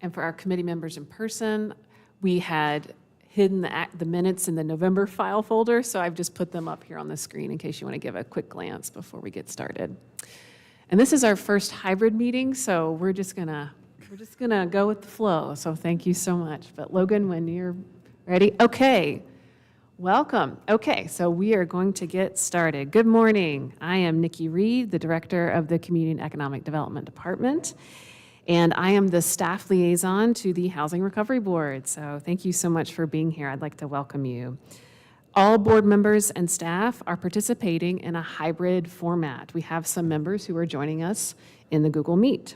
And for our committee members in person, we had hidden the minutes in the November file folder, so I've just put them up here on the screen in case you want to give a quick glance before we get started. And this is our first hybrid meeting, so we're just gonna go with the flow. So thank you so much. But Logan, when you're ready, okay. Welcome. Okay, so we are going to get started. Good morning. I am Nikki Reed, the Director of the Community and Economic Development Department, and I am the staff liaison to the Housing Recovery Board. So thank you so much for being here. I'd like to welcome you. All board members and staff are participating in a hybrid format. We have some members who are joining us in the Google Meet.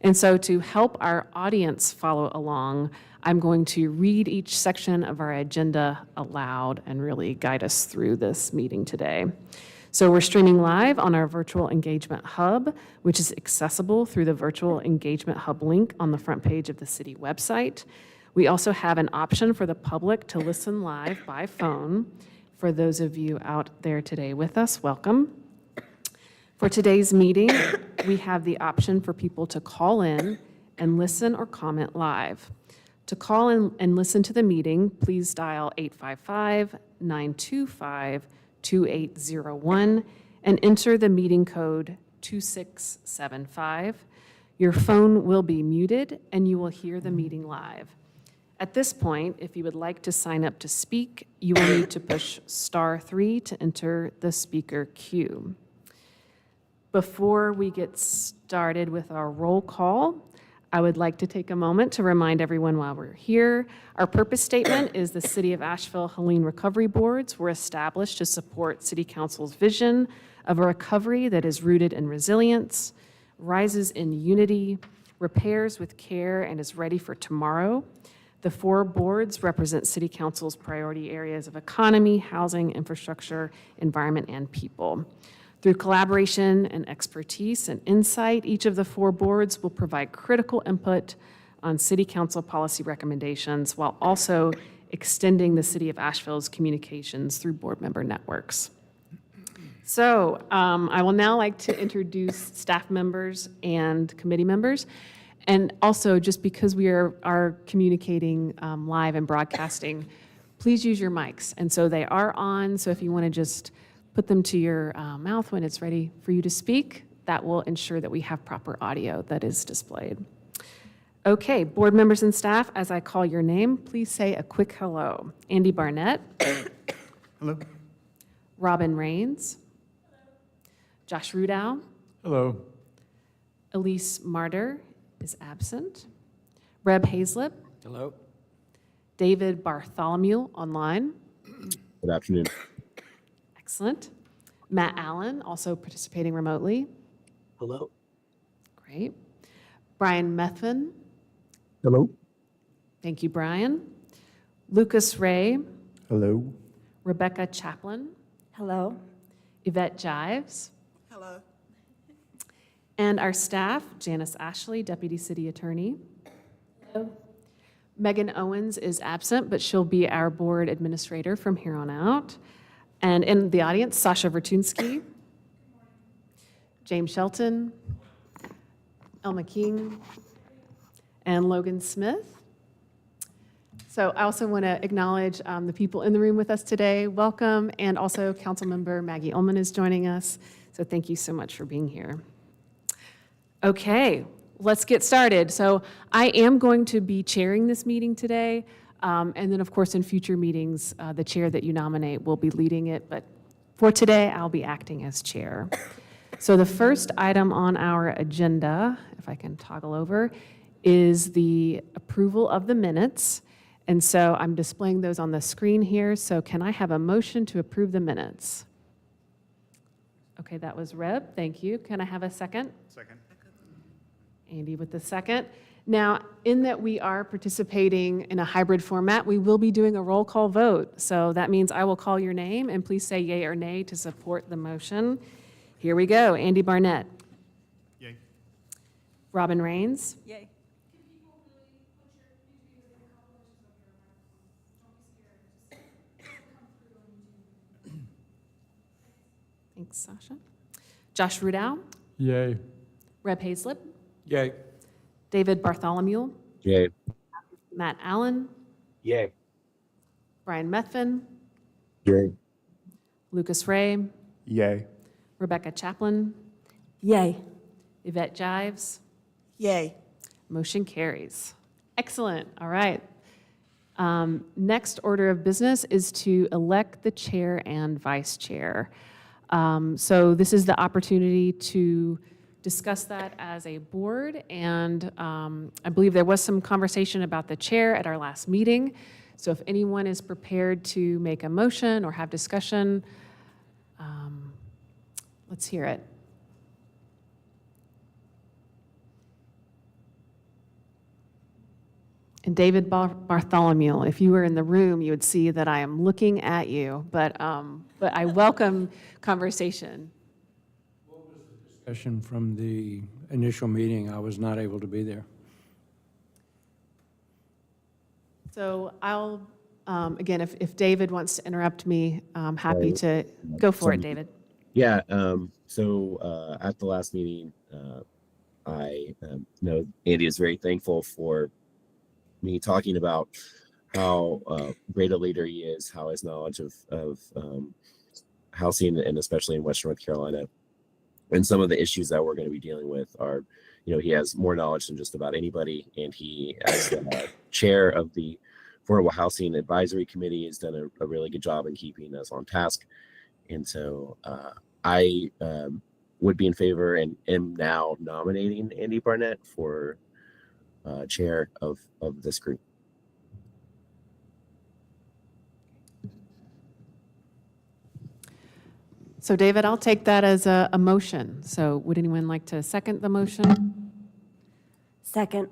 And so to help our audience follow along, I'm going to read each section of our agenda aloud and really guide us through this meeting today. So we're streaming live on our Virtual Engagement Hub, which is accessible through the Virtual Engagement Hub link on the front page of the city website. We also have an option for the public to listen live by phone. For those of you out there today with us, welcome. For today's meeting, we have the option for people to call in and listen or comment live. To call in and listen to the meeting, please dial 855-925-2801 and enter the meeting code 2675. Your phone will be muted and you will hear the meeting live. At this point, if you would like to sign up to speak, you will need to push *3 to enter the speaker queue. Before we get started with our roll call, I would like to take a moment to remind everyone while we're here, our purpose statement is the City of Asheville Helene Recovery Boards were established to support City Council's vision of a recovery that is rooted in resilience, rises in unity, repairs with care, and is ready for tomorrow. The 4 boards represent City Council's priority areas of economy, housing, infrastructure, environment, and people. Through collaboration and expertise and insight, each of the 4 boards will provide critical input on City Council policy recommendations while also extending the City of Asheville's communications through board member networks. So I will now like to introduce staff members and committee members. And also, just because we are communicating live and broadcasting, please use your mics. And so they are on, so if you want to just put them to your mouth when it's ready for you to speak, that will ensure that we have proper audio that is displayed. Okay, board members and staff, as I call your name, please say a quick hello. Andy Barnett. Hello. Robin Rains. Josh Rudow. Hello. Elise Marder is absent. Reb Hazlip. Hello. David Bartholomew online. Good afternoon. Excellent. Matt Allen, also participating remotely. Hello. Great. Brian Methvin. Hello. Thank you, Brian. Lucas Ray. Hello. Rebecca Chaplin. Hello. Yvette Jives. Hello. And our staff, Janice Ashley, Deputy City Attorney. Hello. Megan Owens is absent, but she'll be our board administrator from here on out. And in the audience, Sasha Vertunsky, James Shelton, Elma King, and Logan Smith. So I also want to acknowledge the people in the room with us today. Welcome, and also Councilmember Maggie Ullman is joining us. So thank you so much for being here. Okay, let's get started. So I am going to be chairing this meeting today. And then, of course, in future meetings, the chair that you nominate will be leading it. But for today, I'll be acting as chair. So the first item on our agenda, if I can toggle over, is the approval of the minutes. And so I'm displaying those on the screen here. So can I have a motion to approve the minutes? Okay, that was Reb. Thank you. Can I have a second? Second. Andy with the second. Now, in that we are participating in a hybrid format, we will be doing a roll call vote. So that means I will call your name, and please say yay or nay to support the motion. Here we go. Andy Barnett. Yay. Robin Rains. Yay. Thanks, Sasha. Josh Rudow. Yay. Reb Hazlip. Yay. David Bartholomew. Yay. Matt Allen, Yay. Brian Methvin, Yay. Lucas Ray, Yay. Rebecca Chaplin, Yay. Yvette Jives. Yay. Motion carries. Excellent. All right. Next order of business is to elect the chair and vice chair. So this is the opportunity to discuss that as a board, and I believe there was some conversation about the chair at our last meeting. So if anyone is prepared to make a motion or have discussion, let's hear it. And David Bartholomew, if you were in the room, you would see that I am looking at you, but I welcome conversation. Discussion from the initial meeting, I was not able to be there. So I'll, again, if David wants to interrupt me, I'm happy to go for it, David. Yeah. So at the last meeting, I know Andy is very thankful for me talking about how great a leader he is, how his knowledge of housing, and especially in Western North Carolina, and some of the issues that we're going to be dealing with are, he has more knowledge than just about anybody. And he, as the chair of the Affordable Housing Advisory Committee, has done a really good job in keeping us on task. And so I would be in favor and am now nominating Andy Barnett for chair of this group. So David, I'll take that as a motion. So would anyone like to second the motion? Second.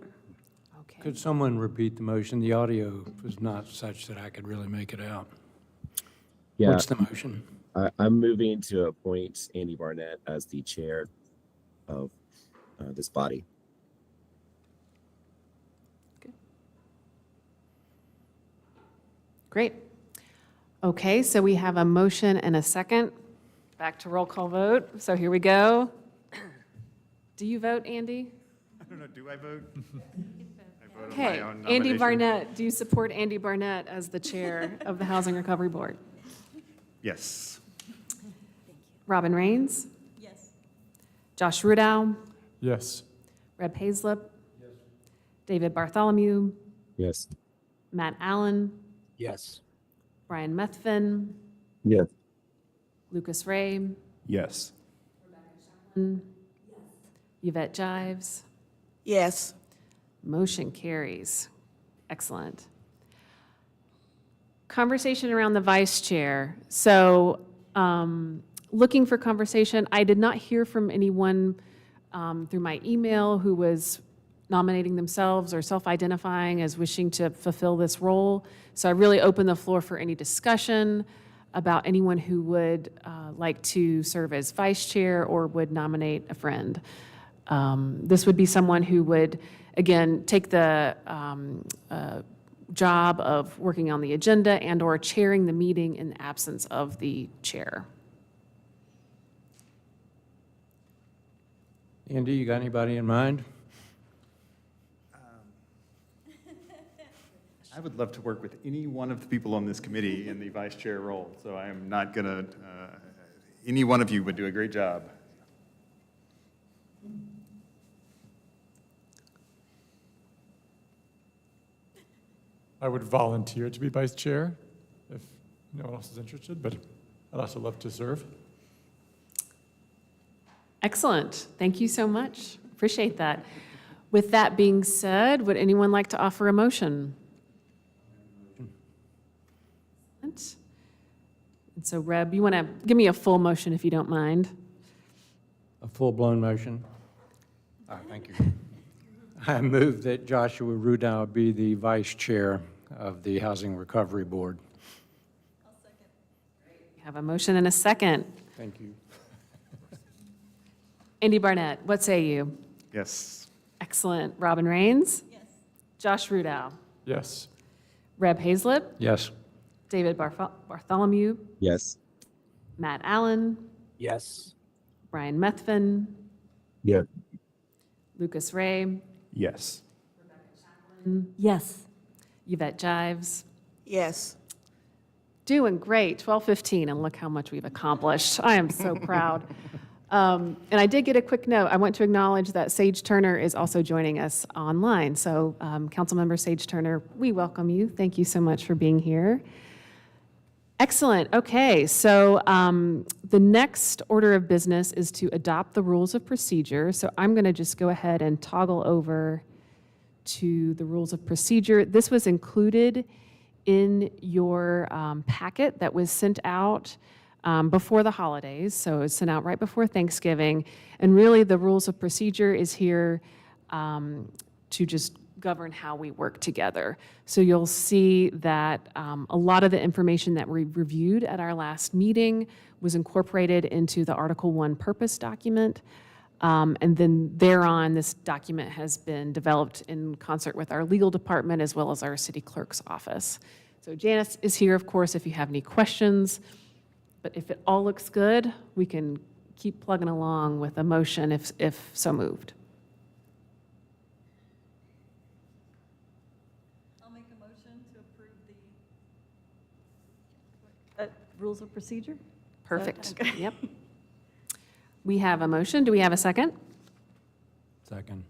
Okay. Could someone repeat the motion? The audio was not such that I could really make it out. Yeah, What's the motion? I'm moving to appoint Andy Barnett as the chair of this body. Great. Okay, so we have a motion and a second. Back to roll call vote. So here we go. Do you vote, Andy? I don't know, do I vote? I vote on Okay, my own Andy nomination. Barnett, do you support Andy Barnett as the chair of the Housing Recovery Board? Yes. Robin Rains? Yes. Josh Rudow? Yes. Reb Hazlip? David Bartholomew? Yes. Matt Allen? Yes. Brian Methvin? Yes. Lucas Ray? Yes. Yvette Jives? Yes. Motion carries. Excellent. Conversation around the vice chair. So looking for conversation, I did not hear from anyone through my email who was nominating themselves or self-identifying as wishing to fulfill this role. So I really open the floor for any discussion about anyone who would like to serve as vice chair or would nominate a friend. This would be someone who would, again, take the job of working on the agenda and or chairing the meeting in the absence of the chair. Andy, you got anybody in mind? I would love to work with any one of the people on this committee in the vice chair role, so I am not going to, any one of you would do a great job. I would volunteer to be vice chair if no one else is interested, but I'd also love to serve. Excellent. Thank you so much. Appreciate that. With that being said, would anyone like to offer a motion? And so, Reb, you want to give me a full motion if you don't mind? A full-blown motion? Thank you. I move that Joshua Rudow be the vice chair of the Housing Recovery Board. We have a motion and a second. Thank you. Andy Barnett, what say you? Yes. Excellent. Robin Rains? Yes. Josh Rudow? Yes. Reb Hazlip? Yes. David Bartholomew? Yes. Matt Allen? Yes. Brian Methvin? Yeah. Lucas Ray? Yes. Yes. Yvette Jives. Yes. Doing great, 12:15, and look how much we've accomplished. I am so proud. And I did get a quick note. I want to acknowledge that Sage Turner is also joining us online. So Councilmember Sage Turner, we welcome you. Thank you so much for being here. Excellent. Okay, so the next order of business is to adopt the rules of procedure. So I'm going to just go ahead and toggle over to the rules of procedure. This was included in your packet that was sent out before the holidays. So it was sent out right before Thanksgiving. And really, the rules of procedure is here to just govern how we work together. So you'll see that a lot of the information that we reviewed at our last meeting was incorporated into the Article 1 purpose document. And then thereon, this document has been developed in concert with our legal department as well as our city clerk's office. So Janice is here, of course, if you have any questions. But if it all looks good, we can keep plugging along with a motion if so moved. I'll make a motion to approve the rules of procedure. Perfect. Okay. Yep. We have a motion. Do we have a second? Second.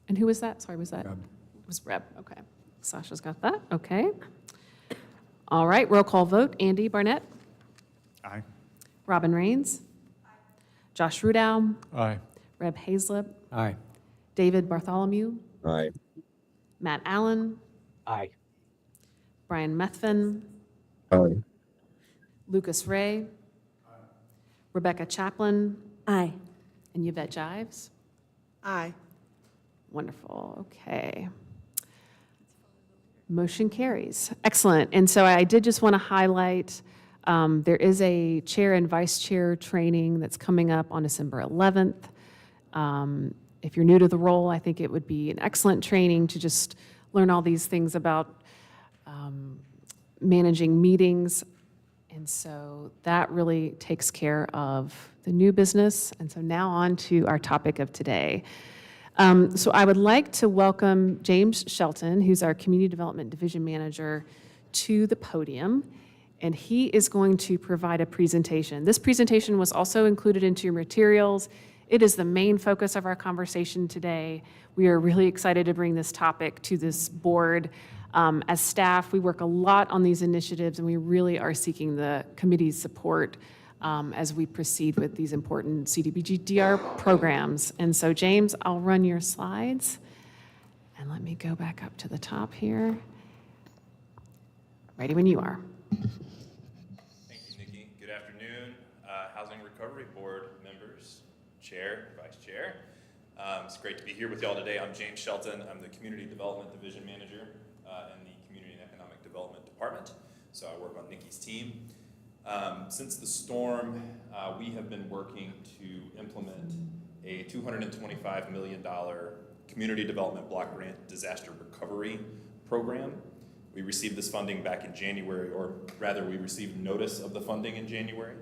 And who was that? Sorry, was that? Reb. It was Reb. Okay. Sasha's got that. Okay. All right. Roll call vote. Andy Barnett. Aye. Robin Rains. Josh Rudow. Aye. Reb Hazlip. Aye. David Bartholomew. Aye. Matt Allen. Aye. Brian Methvin. Aye. Lucas Ray. Rebecca Chaplin. Aye. And Yvette Jives. Aye. Wonderful. Okay. Motion carries. Excellent. And so I did just want to highlight, there is a chair and vice chair training that's coming up on December 11th. If you're new to the role, I think it would be an excellent training to just learn all these things about managing meetings. And so that really takes care of the new business. And so now on to our topic of today. So I would like to welcome James Shelton, who's our Community Development Division Manager, to the podium. And he is going to provide a presentation. This presentation was also included into your materials. It is the main focus of our conversation today. We are really excited to bring this topic to this board. As staff, we work a lot on these initiatives, and we really are seeking the committee's support as we proceed with these important CDBG-DR programs. And so, James, I'll run your slides. And let me go back up to the top here. Ready when you are. Thank you, Nikki. Good afternoon, Housing Recovery Board members, Chair, Vice Chair. It's great to be here with y'all today. I'm James Shelton. I'm the Community Development Division Manager in the Community and Economic Development Department. So I work on Nikki's team. Since the storm, we have been working to implement a $225 million Community Development Block Grant Disaster Recovery Program. We received this funding back in January, or rather we received notice of the funding in January,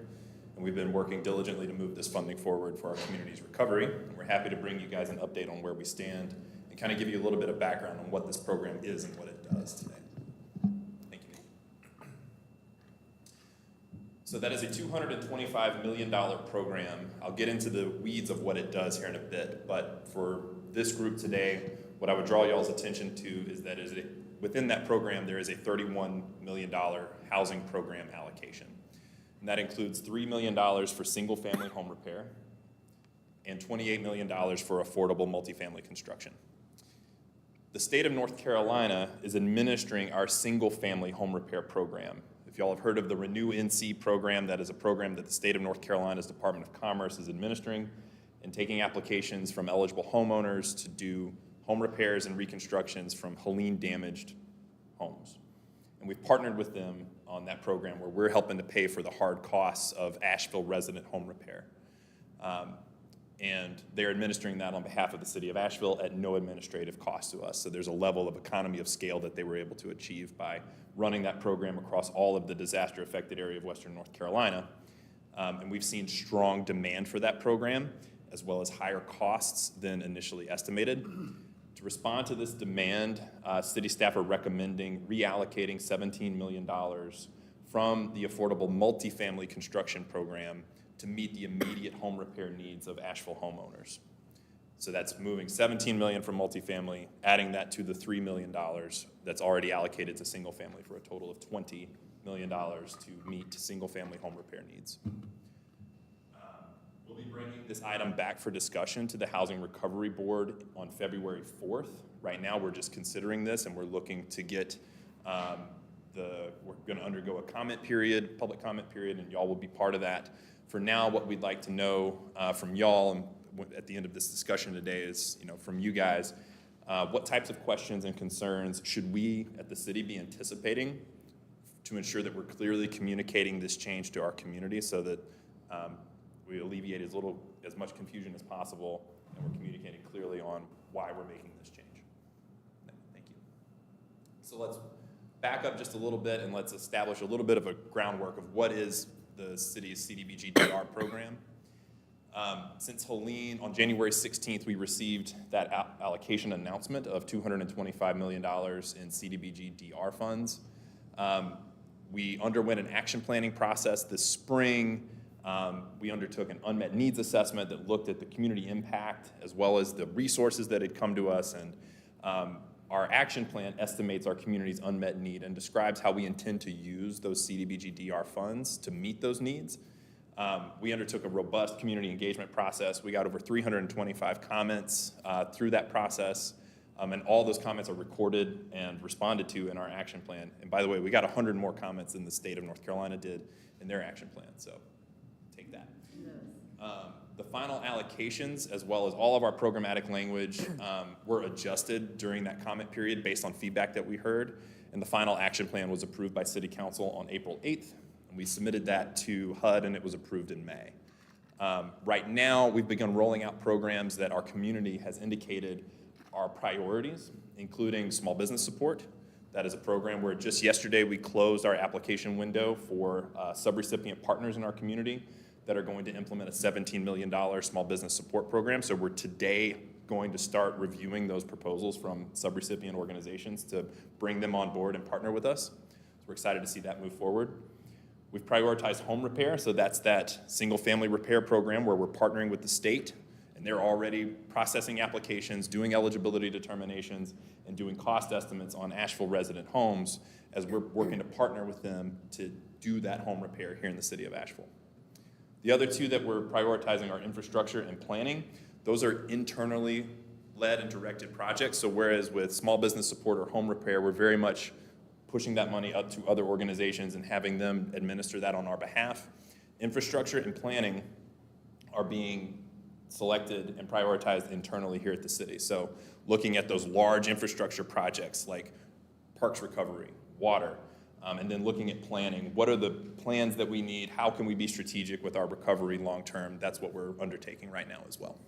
and we've been working diligently to move this funding forward for our community's recovery. And we're happy to bring you guys an update on where we stand and kind of give you a little bit of background on what this program is and what it does today. Thank you, Nick. So that is a $225 million program. I'll get into the weeds of what it does here in a bit, but for this group today, what I would draw y'all's attention to is that within that program, there is a $31 million housing program allocation. And that includes $3 million for single-family home repair and $28 million for affordable multifamily construction. The state of North Carolina is administering our single-family home repair program. If y'all have heard of the Renew NC program, that is a program that the state of North Carolina's Department of Commerce is administering and taking applications from eligible homeowners to do home repairs and reconstructions from Helene damaged homes. And we've partnered with them on that program where we're helping to pay for the hard costs of Asheville resident home repair. And they're administering that on behalf of the city of Asheville at no administrative cost to us. So there's a level of economy of scale that they were able to achieve by running that program across all of the disaster affected area of Western North Carolina. And we've seen strong demand for that program, as well as higher costs than initially estimated. To respond to this demand, city staff are recommending reallocating $17 million from the affordable multifamily construction program to meet the immediate home repair needs of Asheville homeowners. So that's moving $17 million from multifamily, adding that to the $3 million that's already allocated to single family for a total of $20 million to meet single family home repair needs. We'll be bringing this item back for discussion to the Housing Recovery Board on February 4th. Right now, we're just considering this, and we're looking to get we're going to undergo a comment period, public comment period, and y'all will be part of that. For now, what we'd like to know from y'all, and at the end of this discussion today, is from you guys, what types of questions and concerns should we at the city be anticipating to ensure that we're clearly communicating this change to our community, so that we alleviate as much confusion as possible, and we're communicating clearly on why we're making this change. Thank you. So let's back up just a little bit and let's establish a little bit of a groundwork of what is the city's CDBG DR program. Since Helene, on January 16th, we received that allocation announcement of $225 million in CDBG DR funds. We underwent an action planning process this spring. We undertook an unmet needs assessment that looked at the community impact as well as the resources that had come to us, and our action plan estimates our community's unmet need and describes how we intend to use those CDBG DR funds to meet those needs. We undertook a robust community engagement process. We got over 325 comments through that process, and all those comments are recorded and responded to in our action plan. And by the way, we got 100 more comments than the state of North Carolina did in their action plan, so take that. The final allocations, as well as all of our programmatic language, were adjusted during that comment period based on feedback that we heard, and the final action plan was approved by City Council on April 8th. We submitted that to HUD, and it was approved in May. Right now, we've begun rolling out programs that our community has indicated are priorities, including small business support. That is a program where just yesterday we closed our application window for subrecipient partners in our community that are going to implement a $17 million small business support program. So we're today going to start reviewing those proposals from subrecipient organizations to bring them on board and partner with us. So we're excited to see that move forward. We've prioritized home repair, so that's that single-family repair program where we're partnering with the state, and they're already processing applications, doing eligibility determinations, and doing cost estimates on Asheville resident homes as we're working to partner with them to do that home repair here in the city of Asheville. The other two that we're prioritizing are infrastructure and planning. Those are internally led and directed projects, so whereas with small business support or home repair, we're very much pushing that money up to other organizations and having them administer that on our behalf. Infrastructure and planning are being selected and prioritized internally here at the city. So looking at those large infrastructure projects like parks recovery, water, and then looking at planning. What are the plans that we need? How can we be strategic with our recovery long-term? That's what we're undertaking right now as well.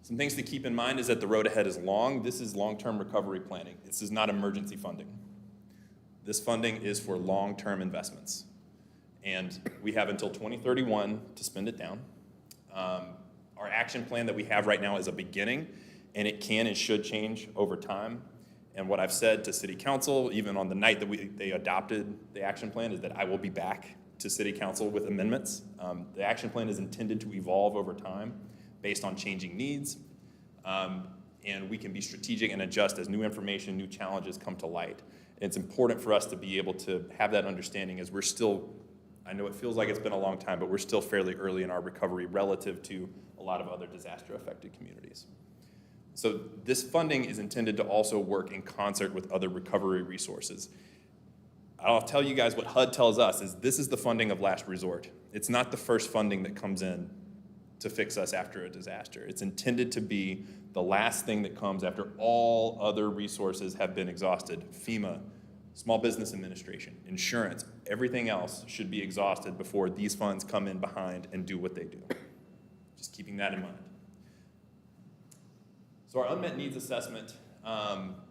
Some things to keep in mind is that the road ahead is long. This is long-term recovery planning. This is not emergency funding. This funding is for long-term investments. And we have until 2031 to spend it down. Our action plan that we have right now is a beginning, and it can and should change over time. And what I've said to City Council, even on the night that they adopted the action plan, is that I will be back to City Council with amendments. The action plan is intended to evolve over time based on changing needs, and we can be strategic and adjust as new information, new challenges come to light. And it's important for us to be able to have that understanding as we're still, I know it feels like it's been a long time, but we're still fairly early in our recovery relative to a lot of other disaster-affected communities. So this funding is intended to also work in concert with other recovery resources. I'll tell you guys what HUD tells us is this is the funding of last resort. It's not the first funding that comes in to fix us after a disaster. It's intended to be the last thing that comes after all other resources have been exhausted. FEMA, Small Business Administration, insurance, everything else should be exhausted before these funds come in behind and do what they do. Just keeping that in mind. So our unmet needs assessment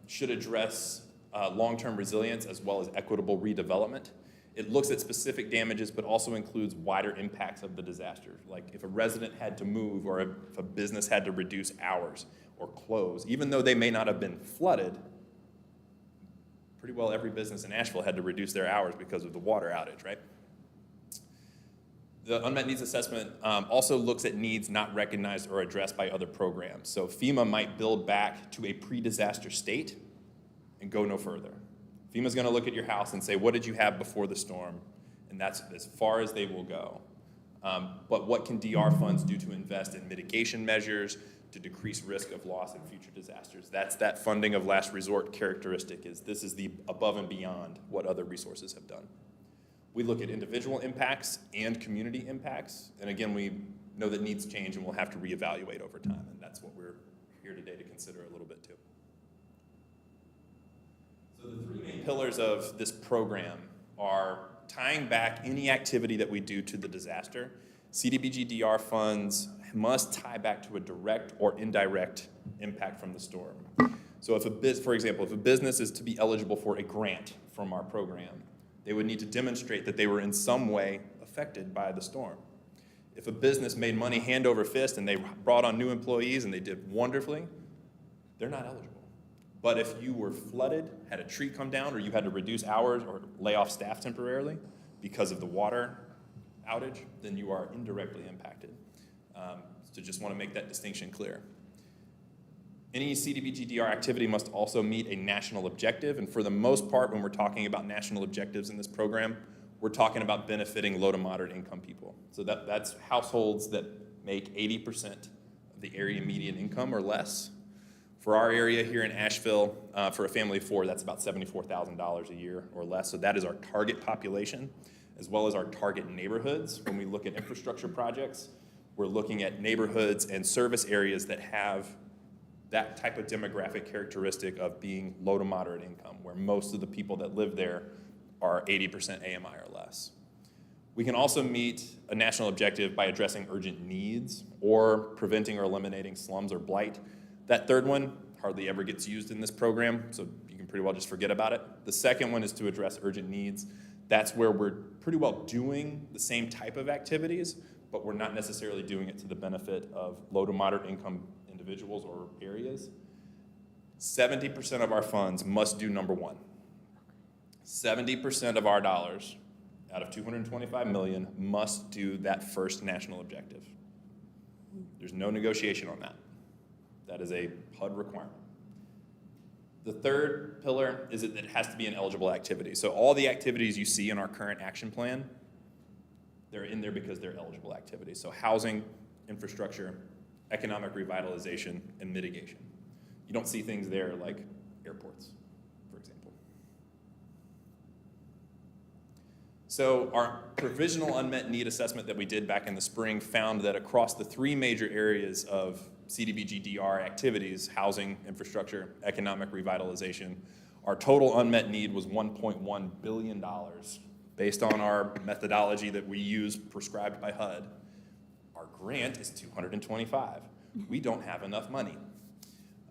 should address long-term resilience as well as equitable redevelopment. It looks at specific damages, but also includes wider impacts of the disaster. Like if a resident had to move or if a business had to reduce hours, or close, even though they may not have been flooded. Pretty well every business in Asheville had to reduce their hours because of the water outage, right? The unmet needs assessment also looks at needs not recognized or addressed by other programs. So FEMA might build back to a pre-disaster state and go no further. FEMA's gonna look at your house and say, what did you have before the storm? And that's as far as they will go. But what can DR funds do to invest in mitigation measures to decrease risk of loss in future disasters? That's that funding of last resort characteristic. This is the above and beyond what other resources have done. We look at individual impacts and community impacts. And again, we know that needs change and we'll have to reevaluate over time. And that's what we're here today to consider a little bit too. So the three main pillars of this program are tying back any activity that we do to the disaster. CDBG DR funds must tie back to a direct or indirect impact from the storm. So for example, if a business is to be eligible for a grant from our program, they would need to demonstrate that they were in some way affected by the storm. If a business made money hand over fist and they brought on new employees and they did wonderfully, they're not eligible. But if you were flooded, had a tree come down, or you had to reduce hours or lay off staff temporarily because of the water outage, then you are indirectly impacted. So just want to make that distinction clear. Any CDBG-DR activity must also meet a national objective, and for the most part, when we're talking about national objectives in this program, we're talking about benefiting low to moderate income people. So that's households that make 80% of the area median income or less. For our area here in Asheville, for a family of four, that's about $74,000 a year or less. So that is our target population, as well as our target neighborhoods. When we look at infrastructure projects, we're looking at neighborhoods and service areas that have that type of demographic characteristic of being low to moderate income, where most of the people that live there are 80% AMI or less. We can also meet a national objective by addressing urgent needs or preventing or eliminating slums or blight. That third one hardly ever gets used in this program, so you can pretty well just forget about it. The second one is to address urgent needs. That's where we're pretty well doing the same type of activities, but we're not necessarily doing it to the benefit of low to moderate income individuals or areas. 70% of our funds must do number one. 70% of our dollars out of $225 million must do that first national objective. There's no negotiation on that. That is a HUD requirement. The third pillar is that it has to be an eligible activity. So all the activities you see in our current action plan, they're in there because they're eligible activities. So housing, infrastructure, economic revitalization, and mitigation. You don't see things there like airports, for example. So our provisional unmet need assessment that we did back in the spring found that across the three major areas of CDBG-DR activities, housing, infrastructure, economic revitalization, our total unmet need was $1.1 billion based on our methodology that we use prescribed by HUD. Our grant is $225. We don't have enough money,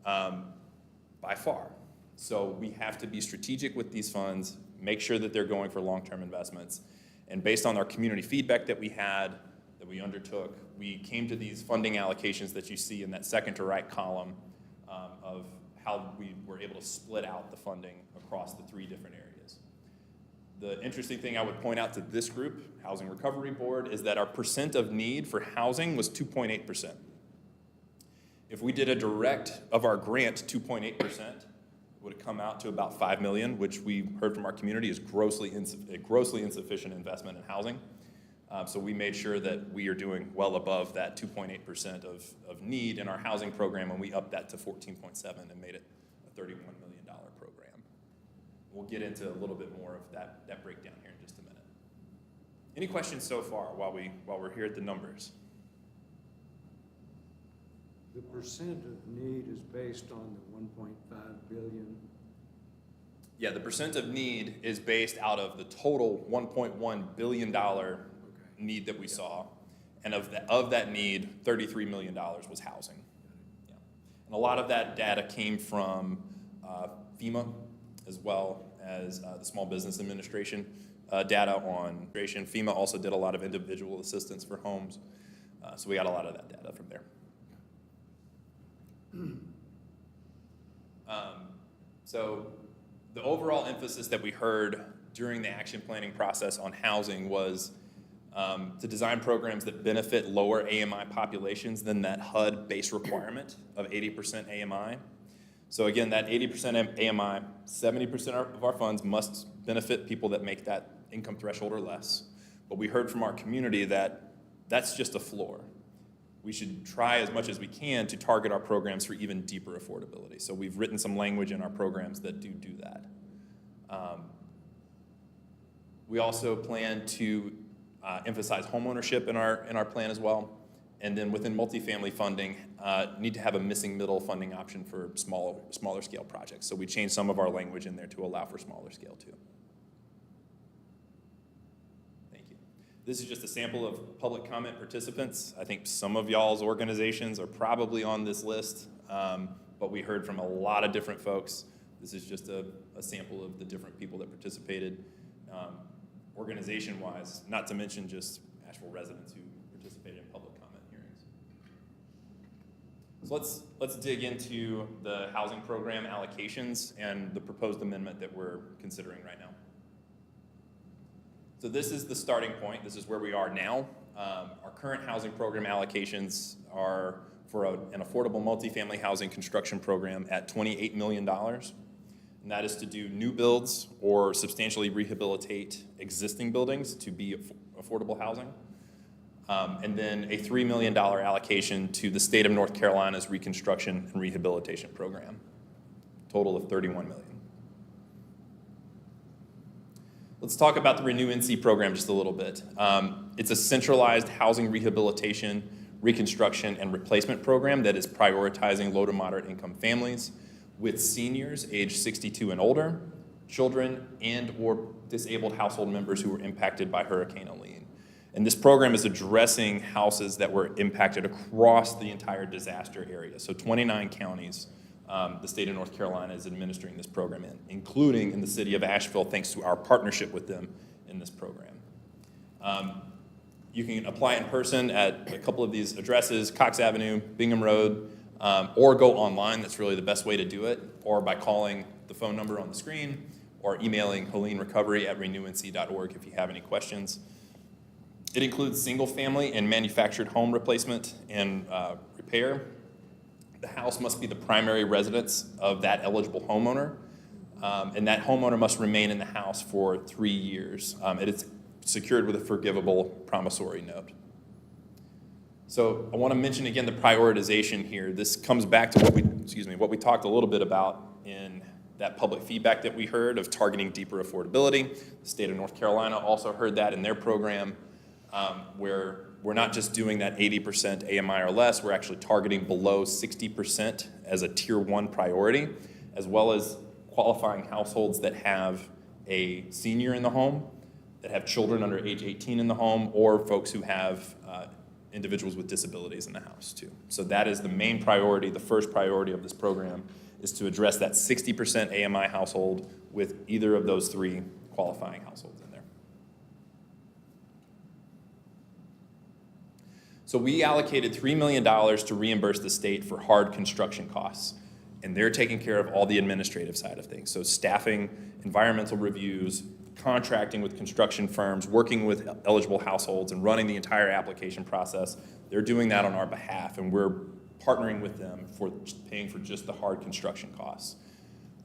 by far. So we have to be strategic with these funds, make sure that they're going for long-term investments. And based on our community feedback that we had, that we undertook, we came to these funding allocations that you see in that second to right column of how we were able to split out the funding across the three different areas. The interesting thing I would point out to this group, Housing Recovery Board, is that our percent of need for housing was 2.8%. If we did a direct of our grant 2.8%, it would have come out to about $5 million, which we heard from our community is grossly insufficient investment in housing. So we made sure that we are doing well above that 2.8% of need in our housing program, and we upped that to 14.7 and made it a $31 million program. We'll get into a little bit more of that breakdown here in just a minute. Any questions so far while we're here at the numbers? The percent of need is based on the 1.5 billion. Yeah, the percent of need is based out of the total $1.1 billion need that we saw. And of that need, $33 million was housing. Yeah. And a lot of that data came from FEMA, as well as the Small Business Administration data on creation. FEMA also did a lot of individual assistance for homes. So we got a lot of that data from there. So the overall emphasis that we heard during the action planning process on housing was to design programs that benefit lower AMI populations than that HUD base requirement of 80% AMI. So again, that 80% AMI, 70% of our funds must benefit people that make that income threshold or less. But we heard from our community that that's just a floor. We should try as much as we can to target our programs for even deeper affordability. So we've written some language in our programs that do that. We also plan to emphasize homeownership in our plan as well. And then within multifamily funding, need to have a missing middle funding option for smaller scale projects. So we changed some of our language in there to allow for smaller scale too. Thank you. This is just a sample of public comment participants. I think some of y'all's organizations are probably on this list, but we heard from a lot of different folks. This is just a sample of the different people that participated organization-wise, not to mention just Asheville residents who participated in public comment hearings. So let's dig into the housing program allocations and the proposed amendment that we're considering right now. So this is the starting point. This is where we are now. Our current housing program allocations are for an affordable multifamily housing construction program at $28 million. And that is to do new builds or substantially rehabilitate existing buildings to be affordable housing. And then a $3 million allocation to the state of North Carolina's reconstruction and rehabilitation program. Total of $31 million. Let's talk about the Renew NC program just a little bit. It's a centralized housing rehabilitation, reconstruction, and replacement program that is prioritizing low to moderate income families with seniors age 62 and older, children, and or disabled household members who were impacted by Hurricane Helene. And this program is addressing houses that were impacted across the entire disaster area. So 29 counties, the state of North Carolina is administering this program in, including in the city of Asheville, thanks to our partnership with them in this program. You can apply in person at a couple of these addresses, Cox Avenue, Bingham Road, or go online. That's really the best way to do it, or by calling the phone number on the screen, or emailing Helene recovery@renewnc.org if you have any questions. It includes single family and manufactured home replacement and repair. The house must be the primary residence of that eligible homeowner, and that homeowner must remain in the house for 3 years. It is secured with a forgivable promissory note. So I want to mention again the prioritization here. This comes back to what we talked a little bit about in that public feedback that we heard of targeting deeper affordability. The state of North Carolina also heard that in their program, where we're not just doing that 80% AMI or less, we're actually targeting below 60% as a tier 1 priority, as well as qualifying households that have a senior in the home, that have children under age 18 in the home, or folks who have individuals with disabilities in the house too. So that is the main priority, the first priority of this program, is to address that 60% AMI household with either of those 3 qualifying households in there. So we allocated $3 million to reimburse the state for hard construction costs, and they're taking care of all the administrative side of things. So staffing, environmental reviews, contracting with construction firms, working with eligible households, and running the entire application process. They're doing that on our behalf, and we're partnering with them for paying for just the hard construction costs.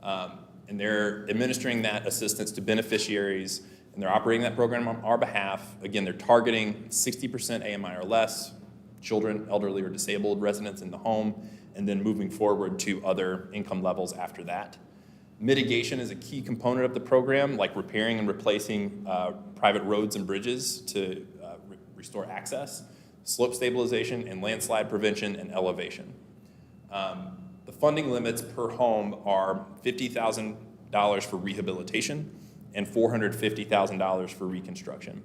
And they're administering that assistance to beneficiaries, and they're operating that program on our behalf. Again, they're targeting 60% AMI or less, children, elderly, or disabled residents in the home, and then moving forward to other income levels after that. Mitigation is a key component of the program, like repairing and replacing private roads and bridges to restore access, slope stabilization, and landslide prevention and elevation. The funding limits per home are $50,000 for rehabilitation and $450,000 for reconstruction.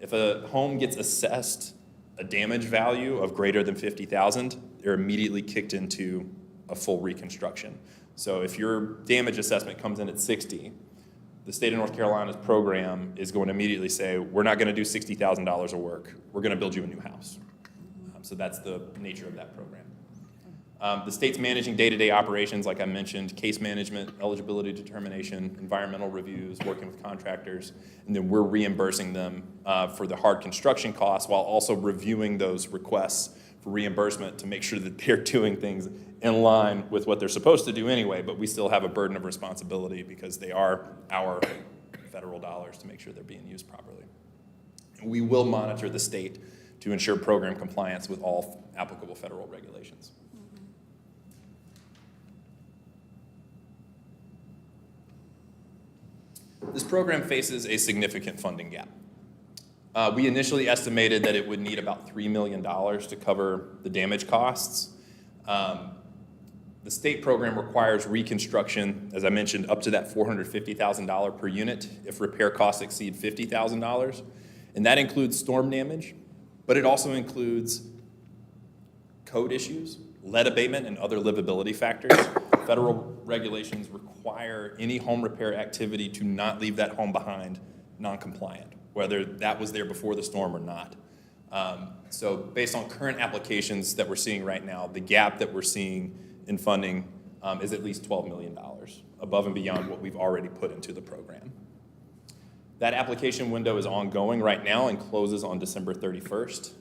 If a home gets assessed a damage value of greater than $50,000, they're immediately kicked into a full reconstruction. So if your damage assessment comes in at 60, the state of North Carolina's program is going to immediately say, we're not going to do $60,000 of work. We're going to build you a new house. So that's the nature of that program. The state's managing day-to-day operations, like I mentioned, case management, eligibility determination, environmental reviews, working with contractors, and then we're reimbursing them for the hard construction costs while also reviewing those requests for reimbursement to make sure that they're doing things in line with what they're supposed to do anyway, but we still have a burden of responsibility because they are our federal dollars to make sure they're being used properly. And we will monitor the state to ensure program compliance with all applicable federal regulations. This program faces a significant funding gap. We initially estimated that it would need about $3 million to cover the damage costs. The state program requires reconstruction, as I mentioned, up to that $450,000 per unit if repair costs exceed $50,000. And that includes storm damage, but it also includes code issues, lead abatement, and other livability factors. Federal regulations require any home repair activity to not leave that home behind non-compliant, whether that was there before the storm or not. So based on current applications that we're seeing right now, the gap that we're seeing in funding is at least $12 million, above and beyond what we've already put into the program. That application window is ongoing right now and closes on December 31st.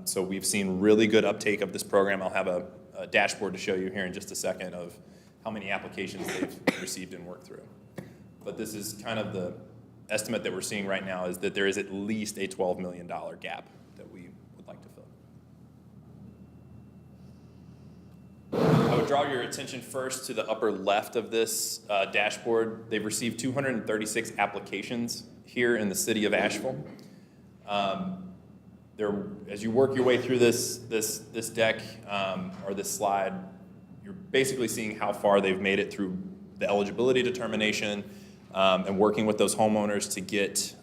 So we've seen really good uptake of this program. I'll have a dashboard to show you here in just a second of how many applications they've received and worked through. But this is kind of the estimate that we're seeing right now, is that there is at least a $12 million gap that we would like to fill. I would draw your attention first to the upper left of this dashboard. They've received 236 applications here in the city of Asheville. As you work your way through this deck or this slide, you're basically seeing how far they've made it through the eligibility determination and working with those homeowners to get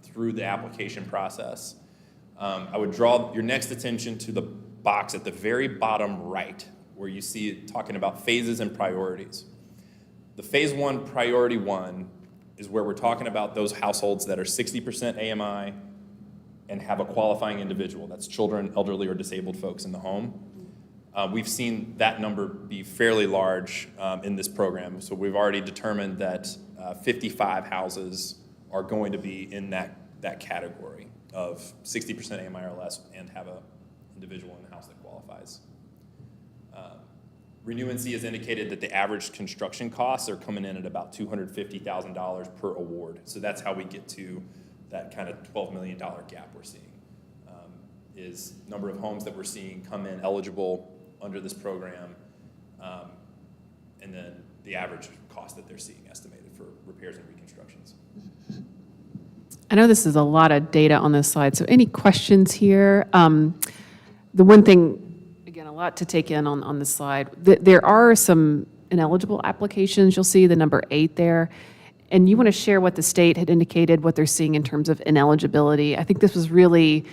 through the application process. I would draw your next attention to the box at the very bottom right, where you see it talking about phases and priorities. The phase 1, priority 1, is where we're talking about those households that are 60% AMI and have a qualifying individual. That's children, elderly, or disabled folks in the home. We've seen that number be fairly large in this program. So we've already determined that 55 houses are going to be in that category of 60% AMI or less and have an individual in the house that qualifies. Renewance has indicated that the average construction costs are coming in at about $250,000 per award. So that's how we get to that kind of $12 million gap we're seeing, is number of homes that we're seeing come in eligible under this program, and then the average cost that they're seeing estimated for repairs and reconstructions. I know this is a lot of data on this slide, so any questions here? The one thing, again, a lot to take in on this slide, there are some ineligible applications. You'll see the number 8 there. And you want to share what the state had indicated, what they're seeing in terms of ineligibility. I think this was really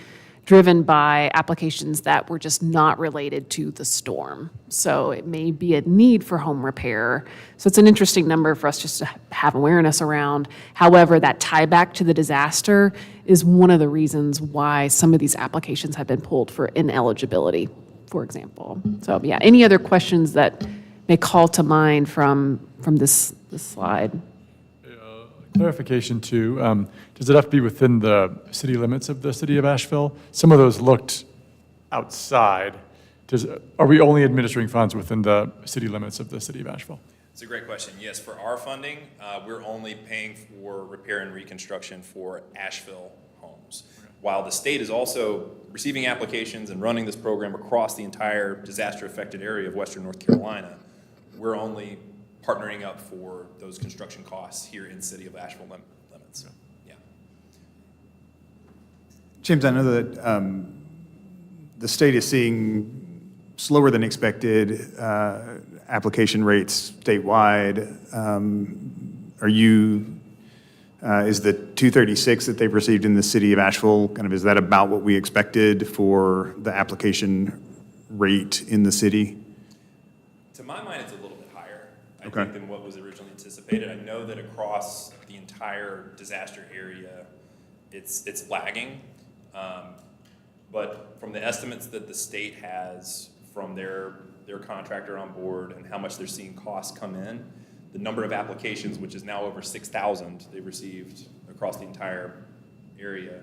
driven by applications that were just not related to the storm. So it may be a need for home repair. So it's an interesting number for us just to have awareness around. However, that tie back to the disaster is one of the reasons why some of these applications have been pulled for ineligibility, for example. So yeah, any other questions that may call to mind from this slide? Clarification too, does it have to be within the city limits of the city of Asheville? Some of those looked outside. Are we only administering funds within the city limits of the city of Asheville? It's a great question. Yes, for our funding, we're only paying for repair and reconstruction for Asheville homes. Okay. While the state is also receiving applications and running this program across the entire disaster-affected area of Western North Carolina, we're only partnering up for those construction costs here in city of Asheville limits. Yeah. James, I know that the state is seeing slower than expected application rates statewide. Is the 236 that they've received in the city of Asheville, is that about what we expected for the application rate in the city? To my mind, it's a little bit higher, I think, than what was originally anticipated. I know that across the entire disaster area, it's lagging. But from the estimates that the state has from their their contractor on board and how much they're seeing costs come in, the number of applications, which is now over 6,000 they've received across the entire area,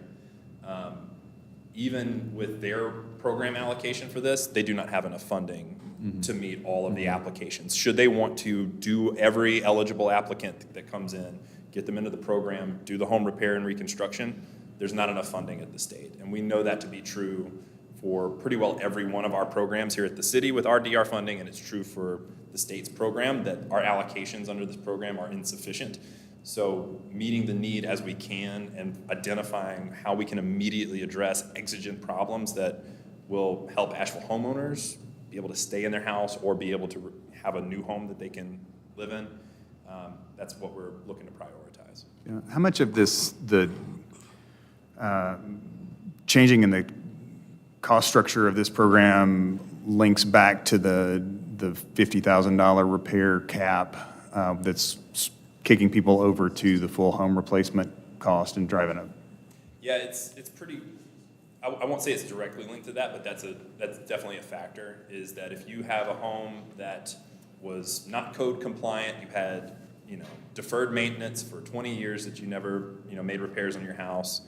even with their program allocation for this, they do not have enough funding to meet all of the applications. Should they want to do every eligible applicant that comes in, get them into the program, do the home repair and reconstruction, there's not enough funding at the state. And we know that to be true for pretty well every one of our programs here at the city with our DR funding, and it's true for the state's program that our allocations under this program are insufficient. So meeting the need as we can and identifying how we can immediately address exigent problems that will help Asheville homeowners be able to stay in their house or be able to have a new home that they can live in, that's what we're looking to prioritize. Yeah. How much of this, the changing in the cost structure of this program links back to the $50,000 repair cap that's kicking people over to the full home replacement cost and driving up? Yeah, it's pretty, I won't say it's directly linked to that, but that's definitely a factor, is that if you have a home that was not code compliant, you had, deferred maintenance for 20 years that you never, made repairs on your house,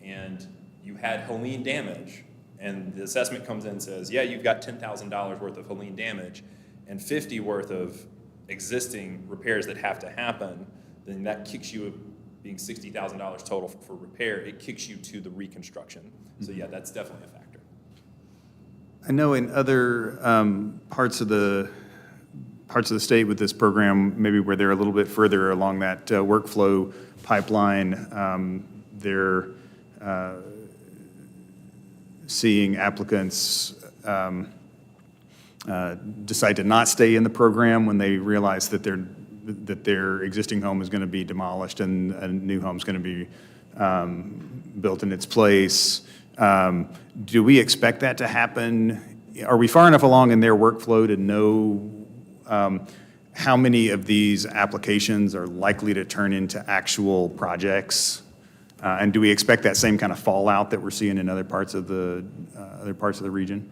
and you had Helene damage, and the assessment comes in and says, yeah, you've got $10,000 worth of Helene damage and $50,000 worth of existing repairs that have to happen, then that kicks you, being $60,000 total for repair, it kicks you to the reconstruction. So yeah, that's definitely a factor. I know in other parts of the state with this program, maybe where they're a little bit further along that workflow pipeline, they're seeing applicants decide to not stay in the program when they realize that their existing home is going to be demolished and a new home is going to be built in its place. Do we expect that to happen? Are we far enough along in their workflow to know how many of these applications are likely to turn into actual projects? And do we expect that same kind of fallout that we're seeing in other parts of the region?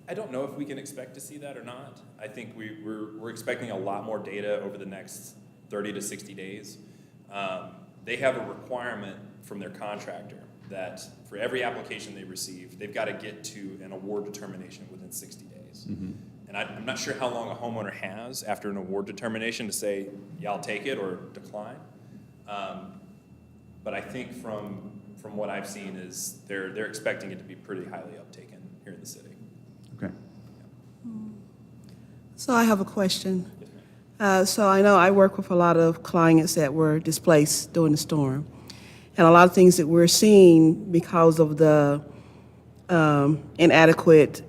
I don't know if we can expect to see that or not. I think we're expecting a lot more data over the next 30 to 60 days. They have a requirement from their contractor that for every application they receive, they've got to get to an award determination within 60 days. Mm-hmm. And I'm not sure how long a homeowner has after an award determination to say, yeah, I'll take it or decline. But I think from what I've seen is they're expecting it to be pretty highly uptaken here in the city. Okay. So I have a question. So I know I work with a lot of clients that were displaced during the storm. And a lot of things that we're seeing because of the inadequate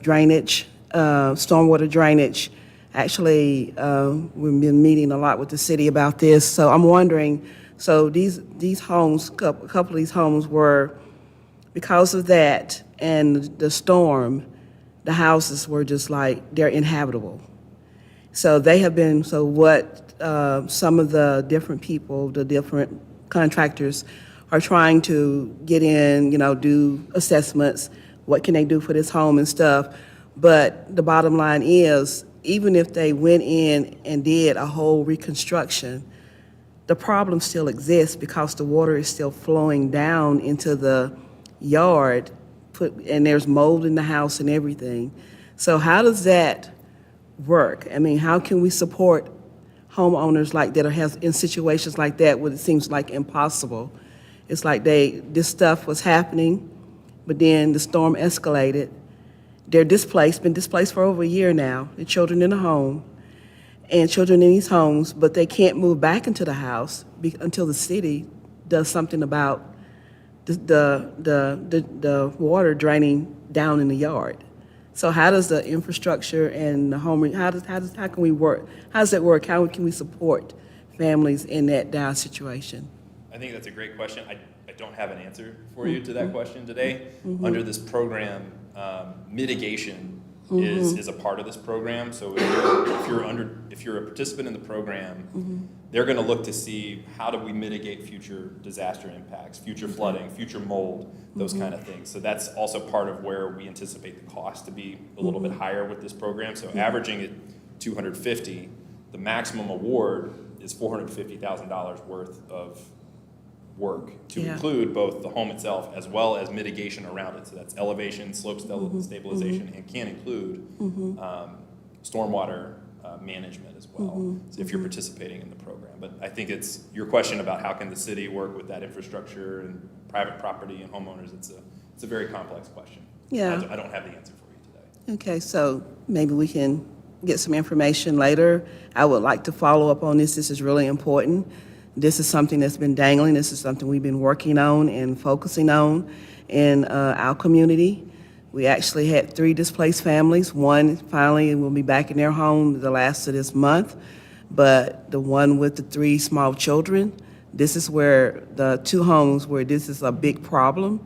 drainage, stormwater drainage. Actually, we've been meeting a lot with the city about this. So I'm wondering, so these homes, a couple of these homes were, because of that and the storm, the houses were just like, they're inhabitable. So they have been, so what some of the different people, the different contractors are trying to get in, do assessments, what can they do for this home and stuff. But the bottom line is, even if they went in and did a whole reconstruction, the problem still exists because the water is still flowing down into the yard, and there's mold in the house and everything. So how does that work? I mean, how can we support homeowners like that or in situations like that where it seems like impossible? It's like this stuff was happening, but then the storm escalated. They're been displaced for over a year now. The children in the home and children in these homes, but they can't move back into the house until the city does something about the water draining down in the yard. So how does the infrastructure and the home, how can we work? How does that work? How can we support families in that dire situation? I think that's a great question. I don't have an answer for you to that question today. Mm-hmm. Under this program, mitigation is a part of this program. So if you're a participant in the program, they're going to look to see how do we mitigate future disaster impacts, future flooding, future mold, those kind of things. So that's also part of where we anticipate the cost to be a little bit higher with this program. So averaging at $250, the maximum award is $450,000 worth of work to include both the home itself as well as mitigation around it. So that's elevation, slope stabilization, and can include stormwater management as well. So if you're participating in the program. But I think it's your question about how can the city work with that infrastructure and private property and homeowners. It's a very complex question. Yeah. I don't have the answer for you today. Okay, so maybe we can get some information later. I would like to follow up on this. This is really important. This is something that's been dangling. This is something we've been working on and focusing on in our community. We actually had 3 displaced families. One finally will be back in their home the last of this month, but the one with the 3 small children, this is where the 2 homes where this is a big problem.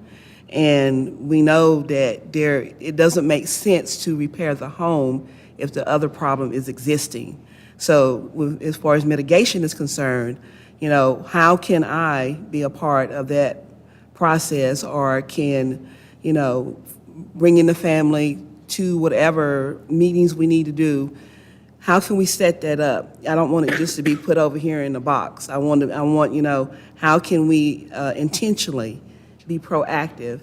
And we know that it doesn't make sense to repair the home if the other problem is existing. So as far as mitigation is concerned, how can I be a part of that process, or can, bring in the family to whatever meetings we need to do? How can we set that up? I don't want it just to be put over here in the box. I want, how can we intentionally be proactive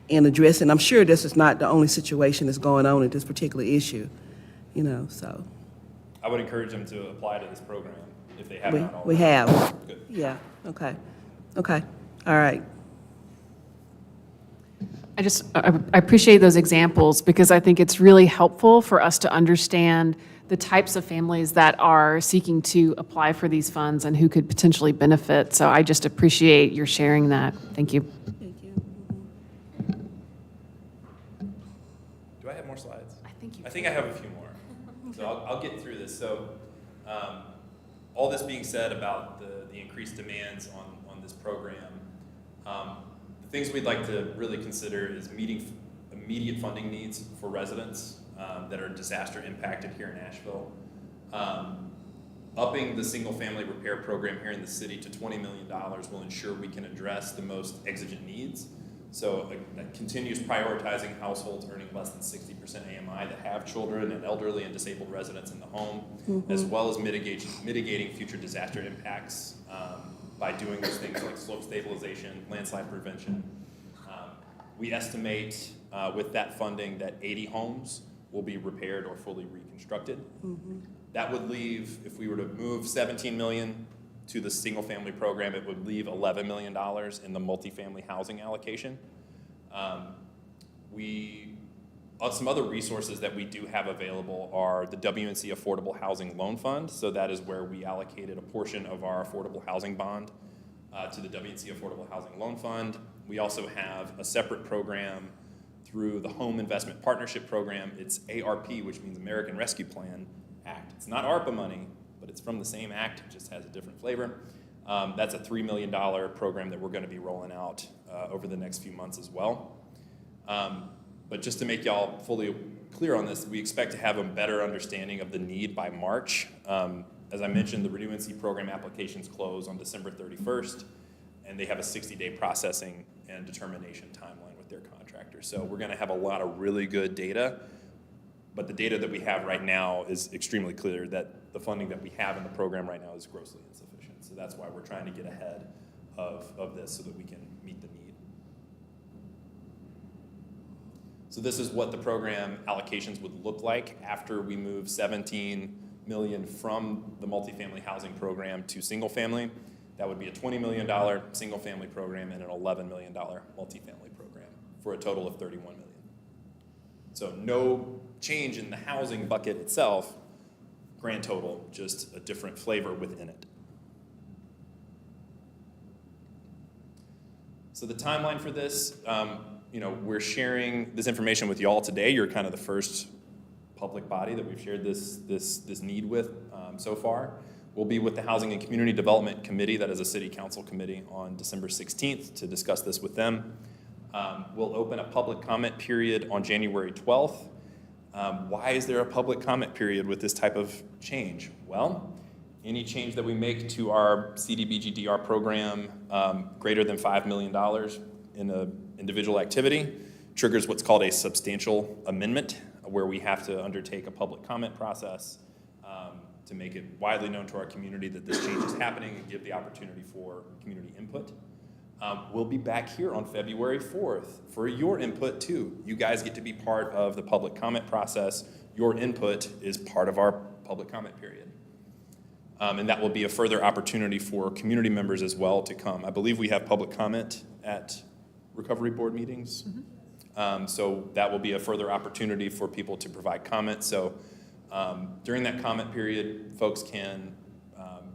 in addressing? I'm sure this is not the only situation that's going on at this particular issue, so. I would encourage them to apply to this program if they haven't already. We have. Good. Yeah, okay, all right. I appreciate those examples because I think it's really helpful for us to understand the types of families that are seeking to apply for these funds and who could potentially benefit. So I just appreciate your sharing that. Thank you. Thank you. Do I have more slides? I think I have a few more. So I'll get through this. So all this being said about the increased demands on this program, the things we'd like to really consider is meeting immediate funding needs for residents that are disaster impacted here in Asheville. Upping the single family repair program here in the city to $20 million will ensure we can address the most exigent needs. So continues prioritizing households earning less than 60% AMI that have children and elderly and disabled residents in the home, as well as mitigating future disaster impacts by doing those things like slope stabilization, landslide prevention. We estimate with that funding that 80 homes will be repaired or fully reconstructed. That would leave, if we were to move $17 million to the single family program, it would leave $11 million in the multifamily housing allocation. Some other resources that we do have available are the WNC Affordable Housing Loan Fund. So that is where we allocated a portion of our affordable housing bond to the WNC Affordable Housing Loan Fund. We also have a separate program through the Home Investment Partnership Program. It's ARP, which means American Rescue Plan Act. It's not ARPA money, but it's from the same act, it just has a different flavor. That's a $3 million program that we're going to be rolling out over the next few months as well. But just to make y'all fully clear on this, we expect to have a better understanding of the need by March. As I mentioned, the Renew NC program applications close on December 31st, and they have a 60-day processing and determination timeline with their contractors. So we're going to have a lot of really good data, but the data that we have right now is extremely clear that the funding that we have in the program right now is grossly insufficient. So that's why we're trying to get ahead of this so that we can meet the need. So this is what the program allocations would look like after we move $17 million from the multifamily housing program to single family. That would be a $20 million single family program and an $11 million multifamily program for a total of $31 million. So no change in the housing bucket itself, grand total, just a different flavor within it. So the timeline for this, we're sharing this information with you all today. You're kind of the first public body that we've shared this need with so far. We'll be with the Housing and Community Development Committee, that is a city council committee, on December 16th to discuss this with them. We'll open a public comment period on January 12th. Why is there a public comment period with this type of change? Well, any change that we make to our CDBG-DR program greater than $5 million in an individual activity triggers what's called a substantial amendment, where we have to undertake a public comment process to make it widely known to our community that this change is happening and give the opportunity for community input. We'll be back here on February 4th for your input too. You guys get to be part of the public comment process. Your input is part of our public comment period. And that will be a further opportunity for community members as well to come. I believe we have public comment at recovery board meetings. So that will be a further opportunity for people to provide comments. So during that comment period, folks can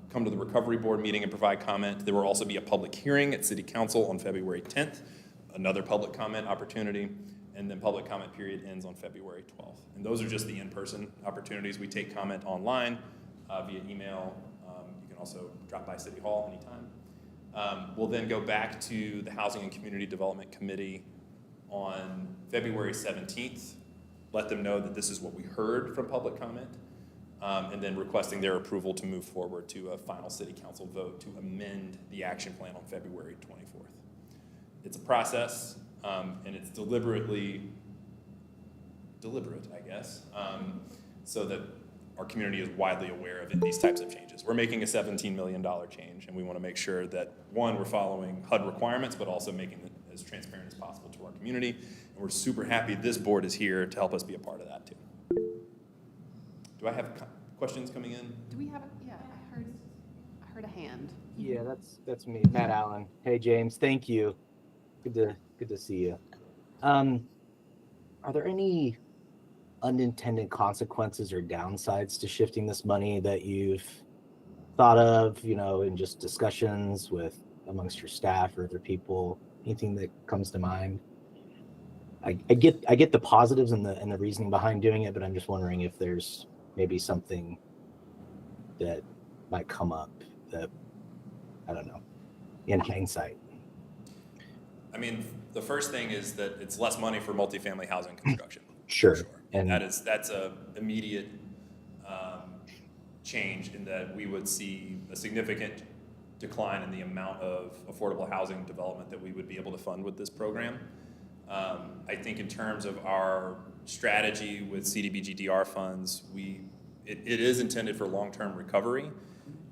come to the recovery board meeting and provide comment. There will also be a public hearing at City Council on February 10th, another public comment opportunity, and then public comment period ends on February 12th. And those are just the in-person opportunities. We take comment online via email. You can also drop by City Hall anytime. We'll then go back to the Housing and Community Development Committee on February 17th, let them know that this is what we heard from public comment, and then requesting their approval to move forward to a final City Council vote to amend the action plan on February 24th. It's a process, and it's deliberate, I guess, so that our community is widely aware of these types of changes. We're making a $17 million change, and we want to make sure that, one, we're following HUD requirements, but also making it as transparent as possible to our community. And we're super happy this board is here to help us be a part of that too. Do I have questions coming in? Do we have, yeah, I heard a hand. Yeah, that's me, Matt Allen. Hey, James, thank you. Good to see you. Are there any unintended consequences or downsides to shifting this money that you've thought of, in just discussions with amongst your staff or other people? Anything that comes to mind? I get the positives and the reasoning behind doing it, but I'm just wondering if there's maybe something that might come up that, I don't know, in hindsight. I mean, the first thing is that it's less money for multifamily housing construction. Sure. And that's a immediate change in that we would see a significant decline in the amount of affordable housing development that we would be able to fund with this program. I think in terms of our strategy with CDBG-DR funds, it is intended for long-term recovery,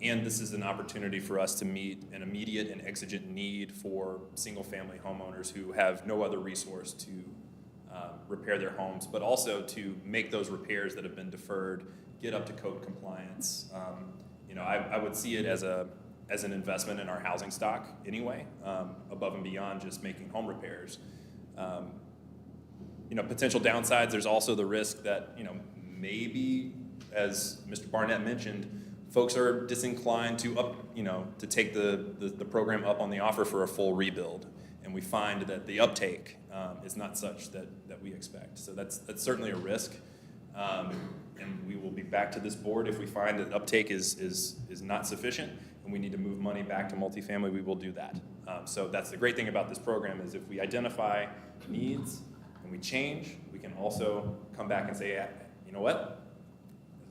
and this is an opportunity for us to meet an immediate and exigent need for single-family homeowners who have no other resource to repair their homes, but also to make those repairs that have been deferred get up to code compliance. I would see it as an investment in our housing stock anyway, above and beyond just making home repairs. Potential downsides, there's also the risk that, maybe, as Mr. Barnett mentioned, folks are disinclined to take the program up on the offer for a full rebuild. And we find that the uptake is not such that we expect. So that's certainly a risk. And we will be back to this board if we find that uptake is not sufficient and we need to move money back to multifamily, we will do that. So that's the great thing about this program is if we identify needs and we change, we can also come back and say, yeah, you know what?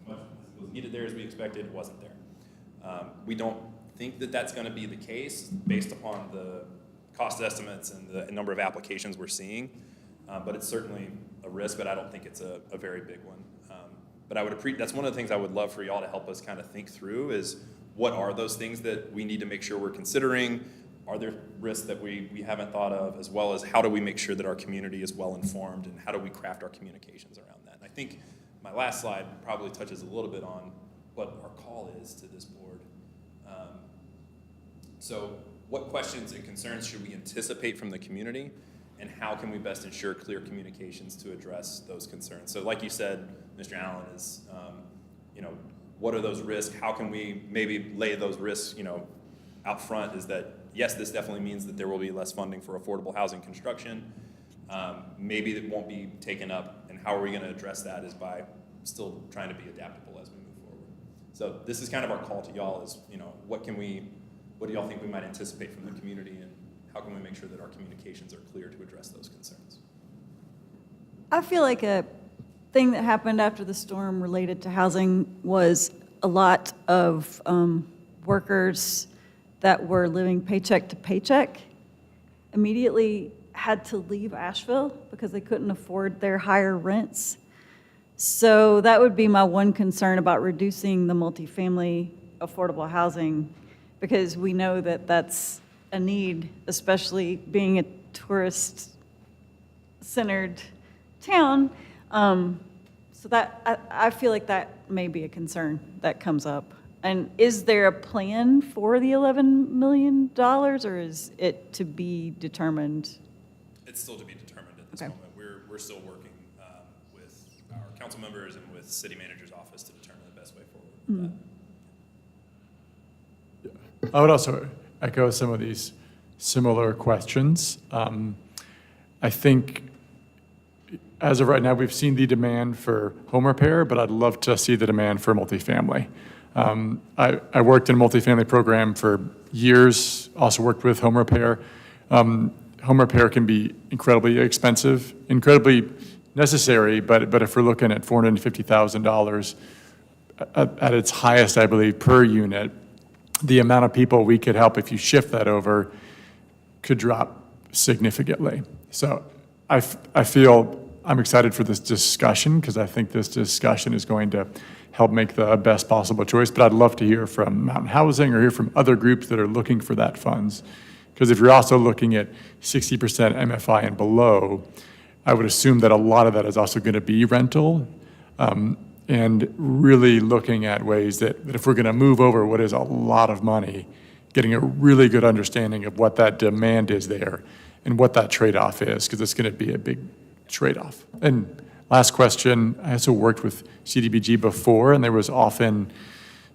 As much as was needed there as we expected, it wasn't there. We don't think that that's going to be the case based upon the cost estimates and the number of applications we're seeing, but it's certainly a risk, but I don't think it's a very big one. But that's one of the things I would love for y'all to help us kind of think through is what are those things that we need to make sure we're considering? Are there risks that we haven't thought of, as well as how do we make sure that our community is well informed and how do we craft our communications around that? And I think my last slide probably touches a little bit on what our call is to this board. So what questions and concerns should we anticipate from the community, and how can we best ensure clear communications to address those concerns? So like you said, Mr. Allen, is what are those risks? How can we maybe lay those risks out front? Is that, yes, this definitely means that there will be less funding for affordable housing construction. Maybe it won't be taken up, and how are we going to address that is by still trying to be adaptable as we move forward. So this is kind of our call to y'all is, what do y'all think we might anticipate from the community, and how can we make sure that our communications are clear to address those concerns? I feel like a thing that happened after the storm related to housing was a lot of workers that were living paycheck to paycheck immediately had to leave Asheville because they couldn't afford their higher rents. So that would be my one concern about reducing the multifamily affordable housing, because we know that that's a need, especially being a tourist-centered town. So that, I feel like that may be a concern that comes up. And is there a plan for the $11 million, or is it to be determined? It's still to be determined at this Okay. moment. We're still working with our council members and with city manager's office to determine the best way forward with that. I would also echo some of these similar questions. I think as of right now, we've seen the demand for home repair, but I'd love to see the demand for multifamily. I worked in a multifamily program for years, also worked with home repair. Home repair can be incredibly expensive, incredibly necessary, but if we're looking at $450,000 at its highest, I believe, per unit, the amount of people we could help if you shift that over could drop significantly. So I feel I'm excited for this discussion because I think this discussion is going to help make the best possible choice. But I'd love to hear from Mountain Housing or hear from other groups that are looking for that funds. Because if you're also looking at 60% MFI and below, I would assume that a lot of that is also going to be rental. And really looking at ways that if we're going to move over what is a lot of money, getting a really good understanding of what that demand is there and what that trade-off is, because it's going to be a big trade-off. And last question, I also worked with CDBG before, and there was often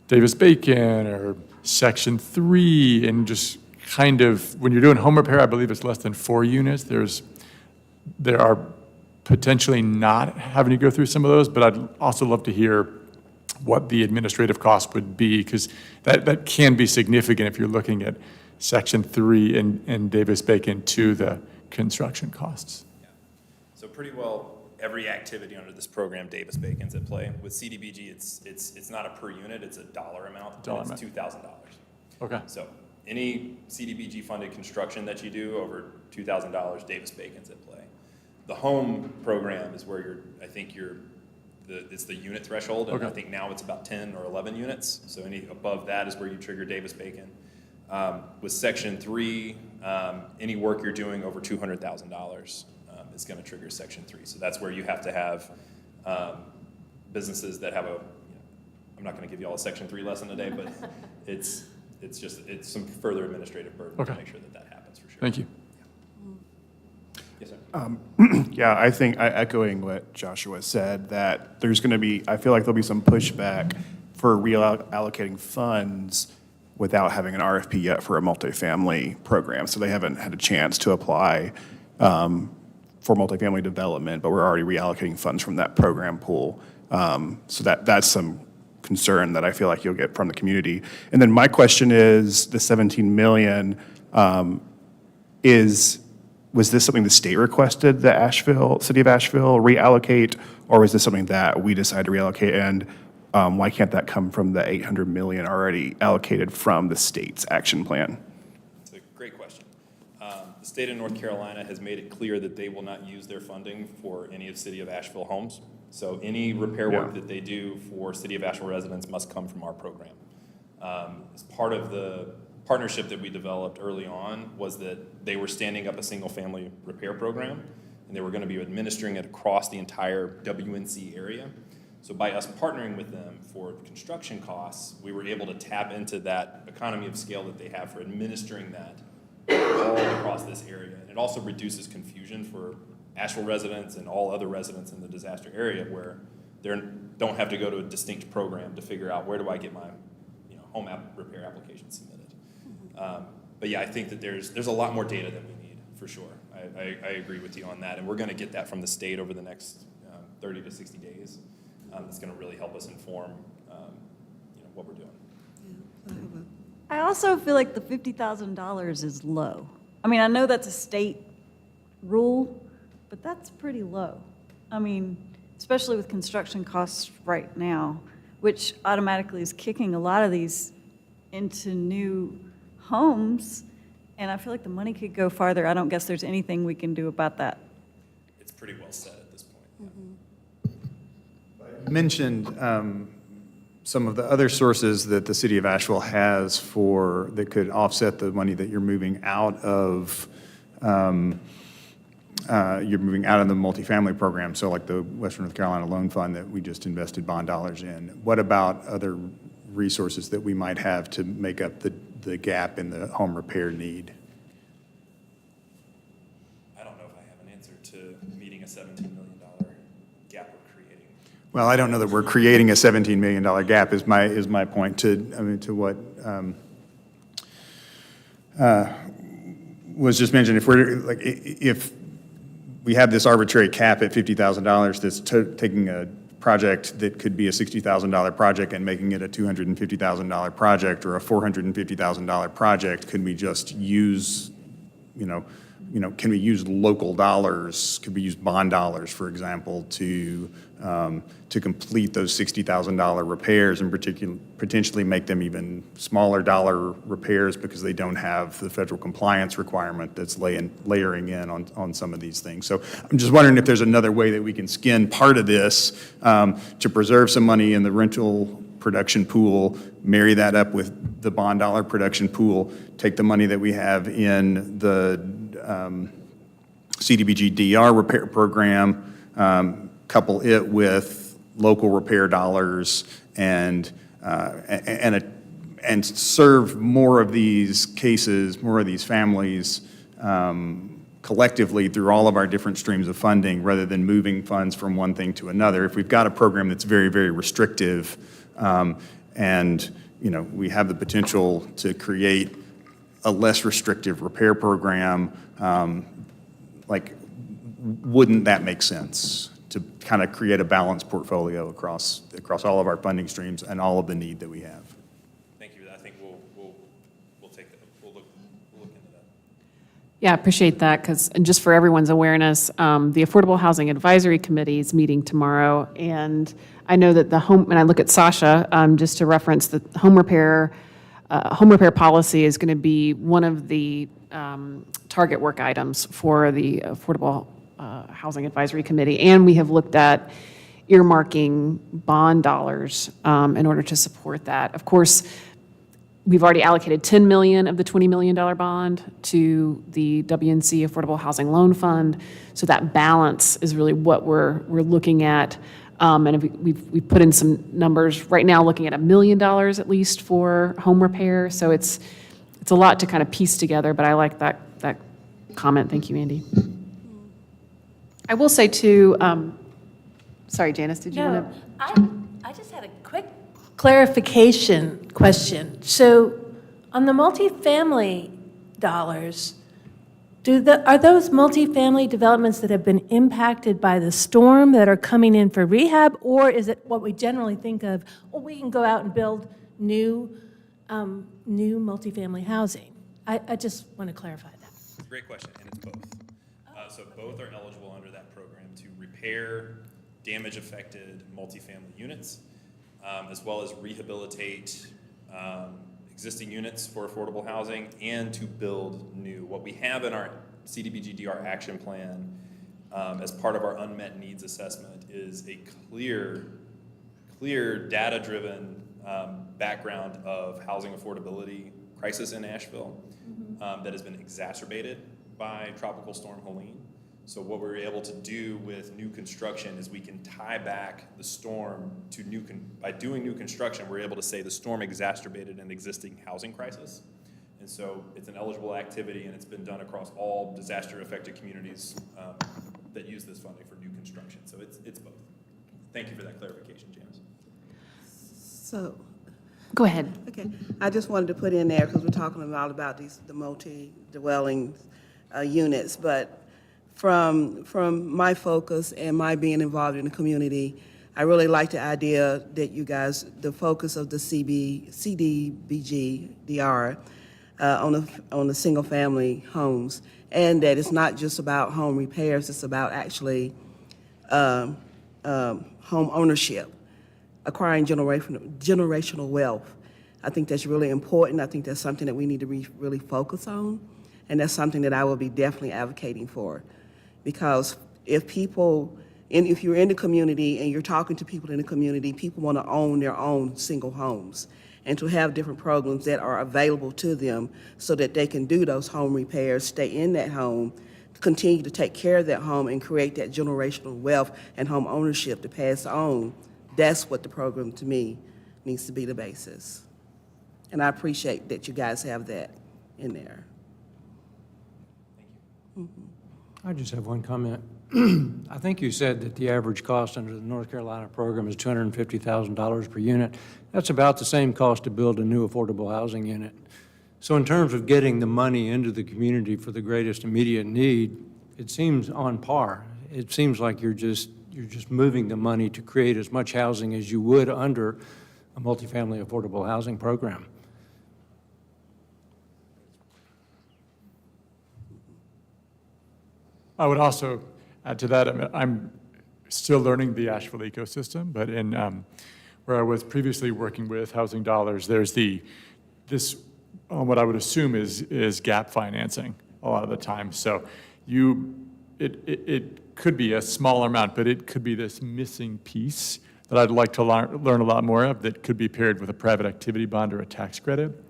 Davis-Bacon or Section 3, and just kind of, when you're doing home repair, I believe it's less than 4 units. There are potentially not having to go through some of those, but I'd also love to hear what the administrative cost would be, because that can be significant if you're looking at Section 3 and Davis-Bacon to the construction costs. Yeah. So pretty well every activity under this program, Davis-Bacon's at play. With CDBG, it's not a per unit, it's a dollar amount. And it's $2,000. Okay. So any CDBG funded construction that you do over $2,000, Davis-Bacon's at play. The home program is where it's the unit threshold, and Okay. I think now it's about 10 or 11 units. So any above that is where you trigger Davis-Bacon. With Section 3, any work you're doing over $200,000 is going to trigger Section 3. So that's where you have to have businesses that have I'm not going to give you all a Section 3 lesson today, but it's some further administrative burden to make sure that happens for sure. Thank you. Yes, sir. Yeah, I think, echoing what Joshua said, that there's going to be, I feel like there'll be some pushback for reallocating funds without having an RFP yet for a multifamily program. So they haven't had a chance to apply for multifamily development, but we're already reallocating funds from that program pool. So that's some concern that I feel like you'll get from the community. And then my question is, the 17 million, was this something the state requested the city of Asheville reallocate, or was this something that we decided to reallocate? And why can't that come from the 800 million already allocated from the state's action plan? It's a great question. The state of North Carolina has made it clear that they will not use their funding for any of City of Asheville homes. So any repair work that they do for City of Asheville residents must come from our program. As part of the partnership that we developed early on was that they were standing up a single-family repair program, and they were going to be administering it across the entire WNC area. So by us partnering with them for construction costs, we were able to tap into that economy of scale that they have for administering that all across this area. And it also reduces confusion for Asheville residents and all other residents in the disaster area, where they don't have to go to a distinct program to figure out where do I get my home repair application submitted. But yeah, I think that there's a lot more data than we need, for sure. I agree with you on that, and we're going to get that from the state over the next 30 to 60 days. That's going to really help us inform what we're doing. I also feel like the $50,000 is low. I mean, I know that's a state rule, but that's pretty low. I mean, especially with construction costs right now, which automatically is kicking a lot of these into new homes. And I feel like the money could go farther. I don't guess there's anything we can do about that. It's pretty well said at this point. You mentioned some of the other sources that the city of Asheville has that could offset the money that you're moving out of. You're moving out of the multifamily program, so like the Western North Carolina Loan Fund that we just invested bond dollars in. What about other resources that we might have to make up the gap in the home repair need? I don't know if I have an answer to meeting a $17 million gap we're creating. Well, I don't know that we're creating a $17 million gap is my point to what was just mentioned. If we have this arbitrary cap at $50,000 that's taking a project that could be a $60,000 project and making it a $250,000 project or a $450,000 project, can we just use, can we use local dollars? Could we use bond dollars, for example, to complete those $60,000 repairs and potentially make them even smaller dollar repairs because they don't have the federal compliance requirement that's layering in on some of these things. So I'm just wondering if there's another way that we can skin part of this to preserve some money in the rental production pool, marry that up with the bond dollar production pool, take the money that we have in the CDBG DR repair program, couple it with local repair dollars and serve more of these cases, more of these families collectively through all of our different streams of funding rather than moving funds from one thing to another. If we've got a program that's very, very restrictive and we have the potential to create a less restrictive repair program, wouldn't that make sense to kind of create a balanced portfolio across all of our funding streams and all of the need that we have? Thank you. I think we'll take that. We'll look into that. Yeah, I appreciate that, and just for everyone's awareness, the Affordable Housing Advisory Committee is meeting tomorrow, and I know that and I look at Sasha, just to reference, the home repair policy is going to be one of the target work items for the Affordable Housing Advisory Committee, and we have looked at earmarking bond dollars in order to support that. Of course, we've already allocated $10 million of the $20 million bond to the WNC Affordable Housing Loan Fund, so that balance is really what we're looking at. And we've put in some numbers right now, looking at $1 million at least for home repair. So it's a lot to kind of piece together, but I like that comment. Thank you, Andy. I will say too, sorry, Janice, did you want to? I just had a quick clarification question. So on the multifamily dollars, are those multifamily developments that have been impacted by the storm that are coming in for rehab, or is it what we generally think of, we can go out and build new multifamily housing? I just want to clarify that. It's a great question, and it's both. So both are eligible under that program to repair damage-affected multifamily units, as well as rehabilitate existing units for affordable housing and to build new. What we have in our CDBG-DR action plan as part of our unmet needs assessment is a clear data-driven background of housing affordability crisis in Asheville that has been exacerbated by Tropical Storm Helene. So what we're able to do with new construction is we can tie back the storm to by doing new construction, we're able to say the storm exacerbated an existing housing crisis. And so it's an eligible activity, and it's been done across all disaster-affected communities that use this funding for new construction. So it's both. Thank you for that clarification, James. So, Go ahead. okay, I just wanted to put in there, because we're talking a lot about the multi-dwelling units, but from my focus and my being involved in the community, I really like the idea that you guys, the focus of the CDBG DR on the single-family homes, and that it's not just about home repairs, it's about actually home ownership, acquiring generational wealth. I think that's really important. I think that's something that we need to really focus on, and that's something that I will be definitely advocating for. Because if you're in the community and you're talking to people in the community, people want to own their own single homes, and to have different programs that are available to them so that they can do those home repairs, stay in that home, continue to take care of that home, and create that generational wealth and home ownership to pass on. That's what the program, to me, needs to be the basis. And I appreciate that you guys have that in there. I just have one comment. I think you said that the average cost under the North Carolina program is $250,000 per unit. That's about the same cost to build a new affordable housing unit. So in terms of getting the money into the community for the greatest immediate need, it seems on par. It seems like you're just moving the money to create as much housing as you would under a multifamily affordable housing program. I would also add to that, I'm still learning the Asheville ecosystem, but in where I was previously working with Housing Dollars, there's what I would assume is gap financing a lot of the time. So it could be a smaller amount, but it could be this missing piece that I'd like to learn a lot more of that could be paired with a private activity bond or a tax credit.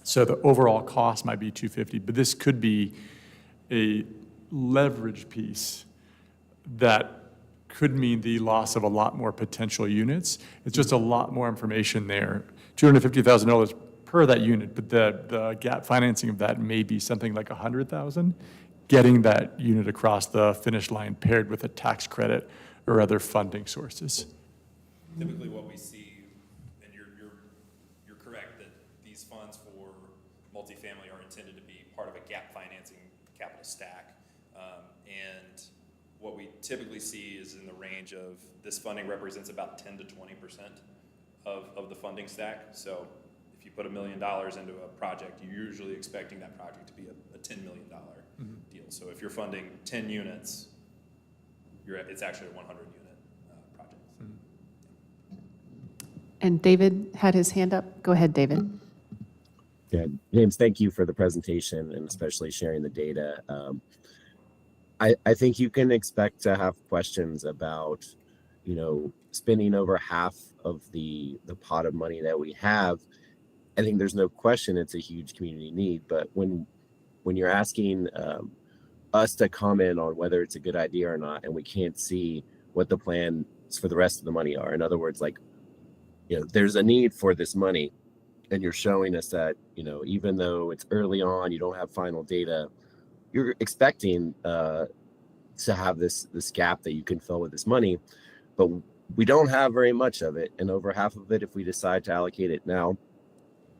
So the overall cost might be $250, but this could be a leverage piece that could mean the loss of a lot more potential units. It's just a lot more information there. $250,000 per that unit, but the gap financing of that may be something like $100,000, getting that unit across the finish line paired with a tax credit or other funding sources. Typically what we see, and you're correct, that these funds for multifamily are intended to be part of a gap financing capital stack. And what we typically see is in the range of, this funding represents about 10 to 20% of the funding stack. So if you put $1 million into a project, you're usually expecting that project to be a $10 million deal. So if you're funding 10 units, it's actually a 100-unit project. And David had his hand up. Go ahead, David. Yeah, James, thank you for the presentation and especially sharing the data. I think you can expect to have questions about, spending over half of the pot of money that we have. I think there's no question it's a huge community need, but when you're asking us to comment on whether it's a good idea or not, and we can't see what the plans for the rest of the money are, in other words, like, there's a need for this money, and you're showing us that, even though it's early on, you don't have final data, you're expecting to have this gap that you can fill with this money, but we don't have very much of it, and over half of it, if we decide to allocate it now,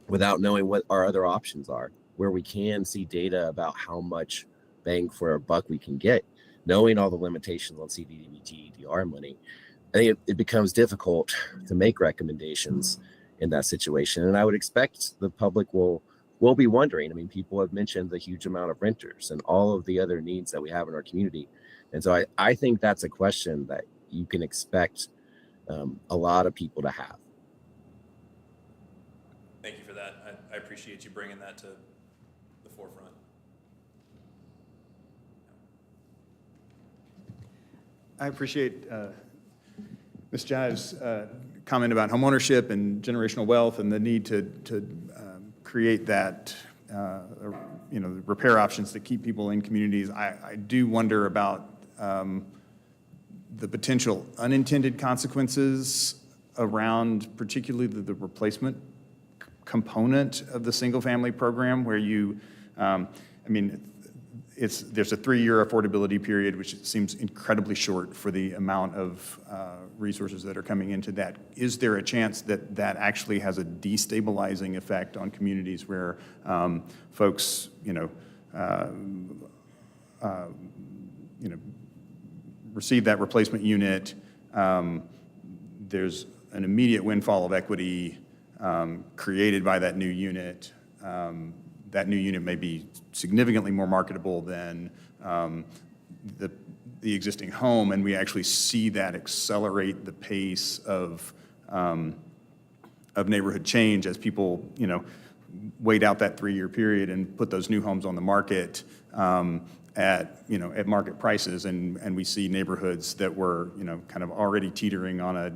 without knowing what our other options are, where we can see data about how much bang for a buck we can get, knowing all the limitations on CDBG, EDR money, I think it becomes difficult to make recommendations in that situation. And I would expect the public will be wondering. I mean, people have mentioned the huge amount of renters and all of the other needs that we have in our community. And so I think that's a question that you can expect a lot of people to have. Thank you for that. I appreciate you bringing that to the forefront. I appreciate Ms. Jive's comment about homeownership and generational wealth and the need to create that, repair options to keep people in communities. I do wonder about the potential unintended consequences around particularly the replacement component of the single-family program, where you, there's a 3-year affordability period, which seems incredibly short for the amount of resources that are coming into that. Is there a chance that that actually has a destabilizing effect on communities where folks, receive that replacement unit? There's an immediate windfall of equity created by that new unit. That new unit may be significantly more marketable than the existing home, and we actually see that accelerate the pace of neighborhood change as people, wait out that 3-year period and put those new homes on the market at market prices, and we see neighborhoods that were, kind of already teetering on a,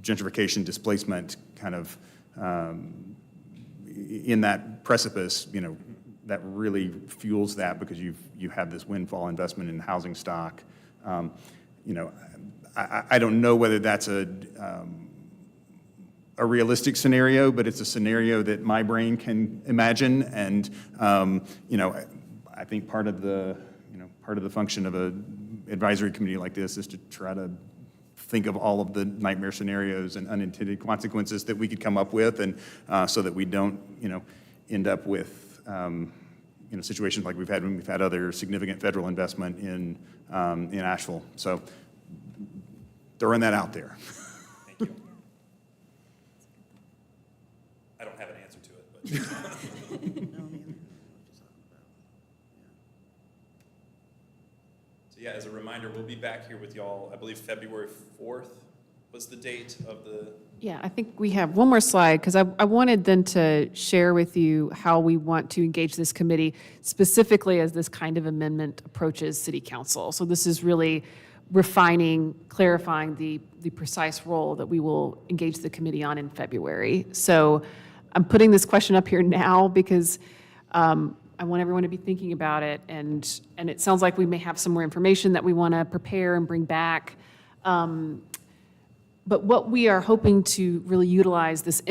gentrification displacement kind of in that precipice, that really fuels that because you have this windfall investment in housing stock. I don't know whether that's a realistic scenario, but it's a scenario that my brain can imagine. And I think part of the function of an advisory committee like this is to try to think of all of the nightmare scenarios and unintended consequences that we could come up with, and so that we don't end up with situations like we've had when we've had other significant federal investment in Asheville. So throwing that out there. Thank you. I don't have an answer to it, but. So yeah, as a reminder, we'll be back here with y'all, I believe February 4th was the date of the. Yeah, I think we have one more slide, because I wanted then to share with you how we want to engage this committee, specifically as this kind of amendment approaches city council. So this is really refining, clarifying the precise role that we will engage the committee on in February. So I'm putting this question up here now because I want everyone to be thinking about it, and it sounds like we may have some more information that we want to prepare and bring back. But what we are hoping to really utilize this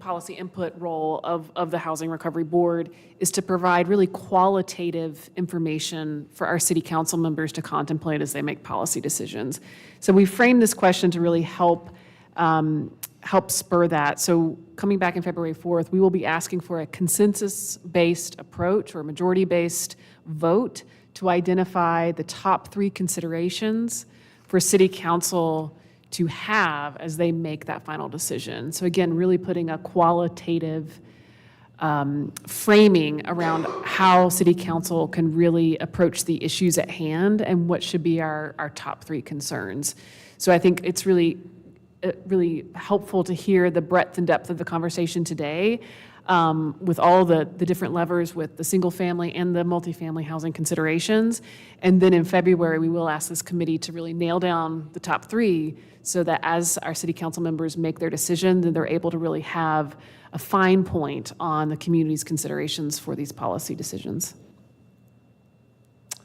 policy input role of the Housing Recovery Board is to provide really qualitative information for our city council members to contemplate as they make policy decisions. So we framed this question to really help spur that. So coming back in February 4th, we will be asking for a consensus-based approach or a majority-based vote to identify the top 3 considerations for city council to have as they make that final decision. So again, really putting a qualitative framing around how city council can really approach the issues at hand and what should be our top 3 concerns. So I think it's really helpful to hear the breadth and depth of the conversation today, with all the different levers with the single family and the multifamily housing considerations. And then in February, we will ask this committee to really nail down the top 3 so that as our city council members make their decision, then they're able to really have a fine point on the community's considerations for these policy decisions.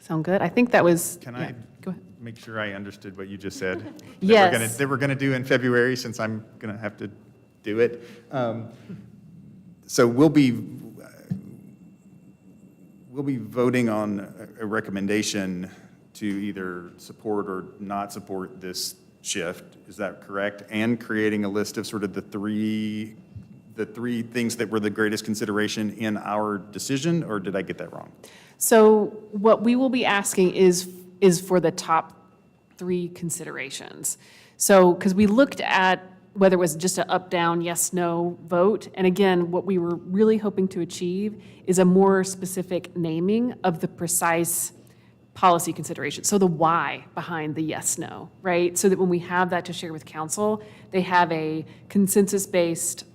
Sound good? I think that was. Can yeah, I go ahead. make sure I understood what you just said? Yes. That we're going to do in February, since I'm going to have to do it. So we'll be voting on a recommendation to either support or not support this shift. Is that correct? And creating a list of sort of the three things that were the greatest consideration in our decision, or did I get that wrong? So what we will be asking is for the top 3 considerations. So, because we looked at whether it was just an up, down, yes, no vote. And again, what we were really hoping to achieve is a more specific naming of the precise policy consideration. So the why behind the yes, no, right? So that when we have that to share with council, they have a consensus-based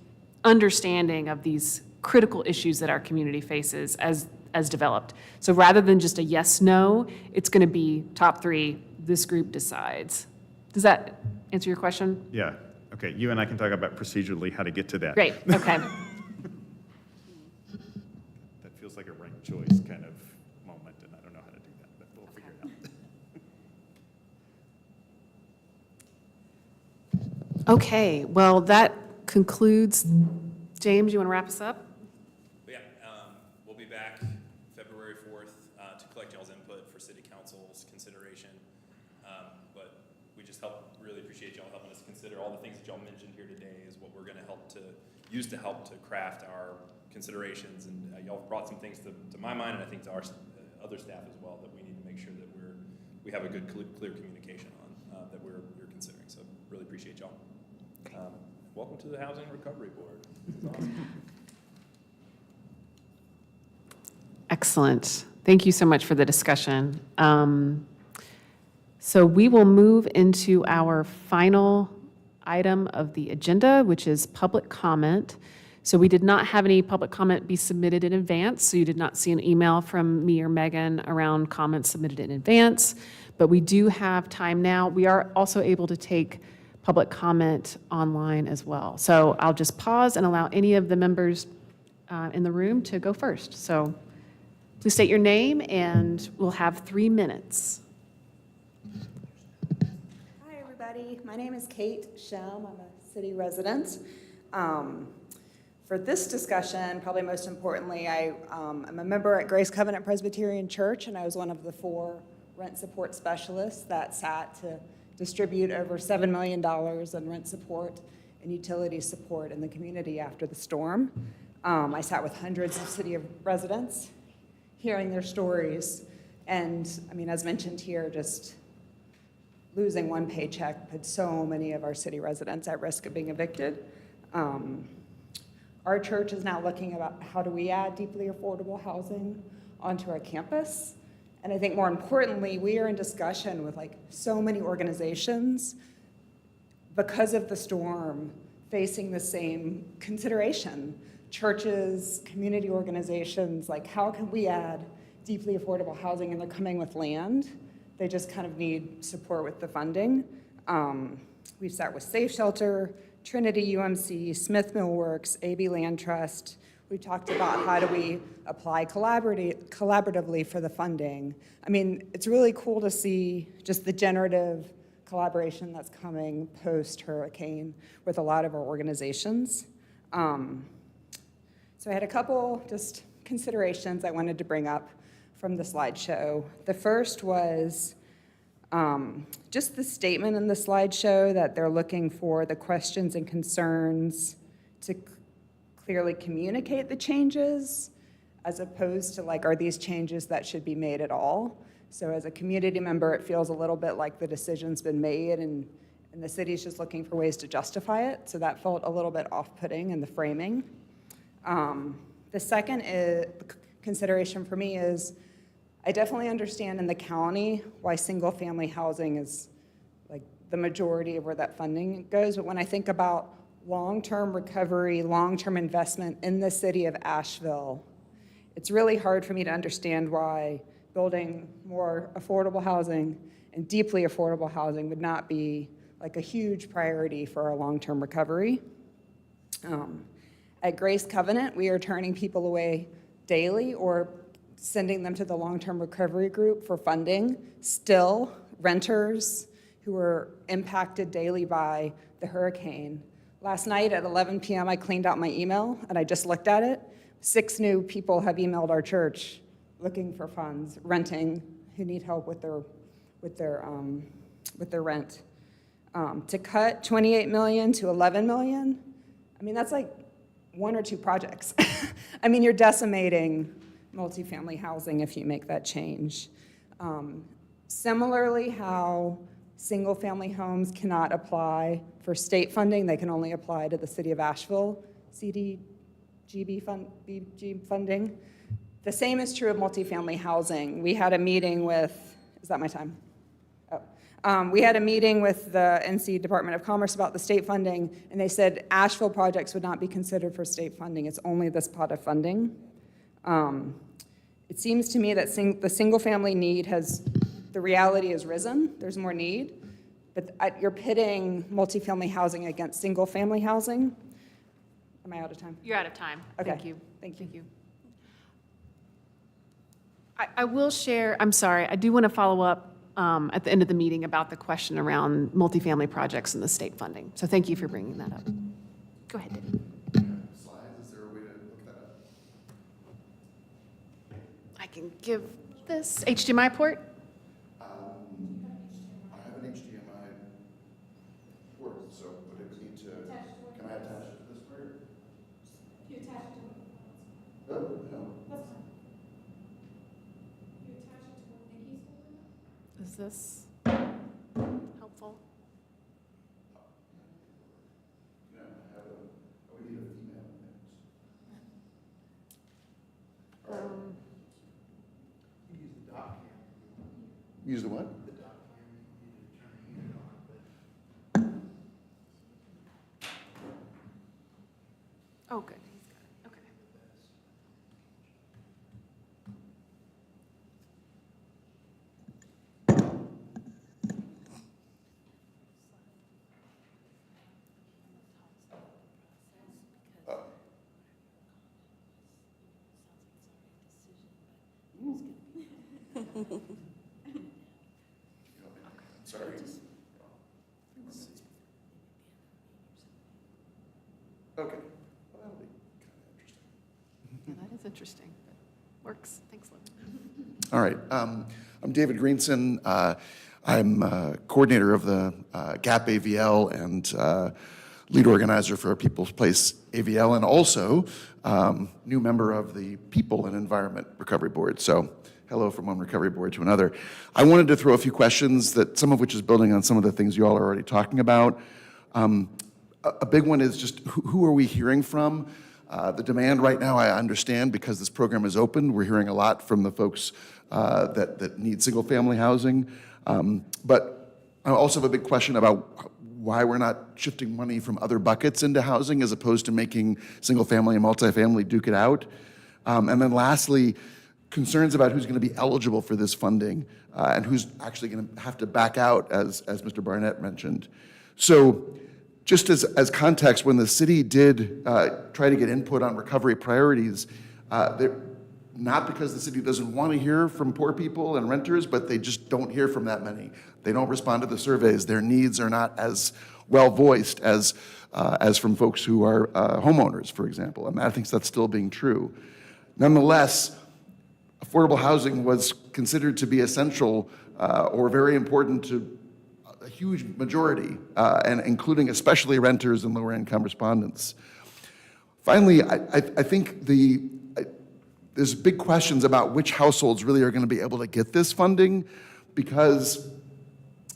understanding of these critical issues that our community faces as developed. So rather than just a yes, no, it's going to be top 3, this group decides. Does that answer your question? Yeah. Okay. You and I can talk about procedurally how to get to that. Great, okay. That feels like a ranked choice kind of moment, and I don't know how to do that, but we'll figure it out. Okay, well, that concludes. James, you want to wrap us up? Yeah, we'll be back February 4th to collect y'all's input for city council's consideration. But we just really appreciate y'all helping us consider all the things that y'all mentioned here today is what we're going to use to help to craft our considerations. And y'all brought some things to my mind, and I think to our other staff as well, that we need to make sure that we have a good, clear communication on that we're considering. So really appreciate y'all. Welcome to the Housing Recovery Board. This is awesome. Excellent. Thank you so much for the discussion. So we will move into our final item of the agenda, which is public comment. So we did not have any public comment be submitted in advance, so you did not see an email from me or Megan around comments submitted in advance, but we do have time now. We are also able to take public comment online as well. So I'll just pause and allow any of the members in the room to go first. So please state your name, and we'll have 3 minutes. Hi, everybody. My name is Kate Shem. I'm a city resident. For this discussion, probably most importantly, I'm a member at Grace Covenant Presbyterian Church, and I was one of the 4 rent support specialists that sat to distribute over $7 million in rent support and utility support in the community after the storm. I sat with hundreds of city residents, hearing their stories, and I mean, as mentioned here, just losing one paycheck put so many of our city residents at risk of being evicted. Our church is now looking about how do we add deeply affordable housing onto our campus. And I think more importantly, we are in discussion with like so many organizations because of the storm facing the same consideration. Churches, community organizations, like how can we add deeply affordable housing, and they're coming with land. They just kind of need support with the funding. We've sat with Safe Shelter, Trinity UMC, Smith Millworks, AB Land Trust. We talked about how do we apply collaboratively for the funding. I mean, it's really cool to see just the generative collaboration that's coming post-hurricane with a lot of our organizations. So I had a couple just considerations I wanted to bring up from the slideshow. The first was just the statement in the slideshow that they're looking for the questions and concerns to clearly communicate the changes, as opposed to like, are these changes that should be made at all? So as a community member, it feels a little bit like the decision's been made and the city's just looking for ways to justify it. So that felt a little bit off-putting in the framing. The second consideration for me is I definitely understand in the county why single-family housing is like the majority of where that funding goes. But when I think about long-term recovery, long-term investment in the city of Asheville, it's really hard for me to understand why building more affordable housing and deeply affordable housing would not be like a huge priority for our long-term recovery. At Grace Covenant, we are turning people away daily or sending them to the long-term recovery group for funding. Still, renters who are impacted daily by the hurricane. Last night at 11 p.m., I cleaned out my email and I just looked at it. 6 new people have emailed our church looking for funds, renting, who need help with their rent. To cut 28 million to 11 million, I mean, that's like 1 or 2 projects. I mean, you're decimating multifamily housing if you make that change. Similarly, how single-family homes cannot apply for state funding, they can only apply to the city of Asheville CDBG funding. The same is true of multifamily housing. We had a meeting with, is that my time? We had a meeting with the NC Department of Commerce about the state funding, and they said Asheville projects would not be considered for state funding. It's only this pot of funding. It seems to me that the single-family need the reality has risen. There's more need, but you're pitting multifamily housing against single-family housing. Am I out of time? You're out of time. Okay. Thank you. Thank you. I will share, I'm sorry, I do want to follow up at the end of the meeting about the question around multifamily projects and the state funding. So thank you for bringing that up. Go ahead, David. Slides, is there a way to look that up? I can give this HDMI port. I have an HDMI port, so would it need to, can I attach it to this part? You attach it to No, no. That's fine. You attach it to what Nikki's holding up? Is this helpful? No, we need a female. Use the what? Oh, good. He's got it. Okay. Sorry. Okay. Well, that'll be kind of interesting. Yeah, that is interesting. But works. Thanks, Lou. All right. I'm David Greenson. I'm coordinator of the GAP AVL and lead organizer for People's Place AVL, and also new member of the People and Environment Recovery Board. So hello from one recovery board to another. I wanted to throw a few questions, that some of which is building on some of the things you all are already talking about. A big one is just who are we hearing from? The demand right now, I understand, because this program is open. We're hearing a lot from the folks that need single-family housing. But I also have a big question about why we're not shifting money from other buckets into housing as opposed to making single-family and multifamily duke it out. And then lastly, concerns about who's going to be eligible for this funding and who's actually going to have to back out, as Mr. Barnett mentioned. So just as context, when the city did try to get input on recovery priorities, not because the city doesn't want to hear from poor people and renters, but they just don't hear from that many. They don't respond to the surveys. Their needs are not as well voiced as from folks who are homeowners, for example. And I think that's still being true. Nonetheless, affordable housing was considered to be essential or very important to a huge majority, and including especially renters and lower income respondents. Finally, I think there's big questions about which households really are going to be able to get this funding, because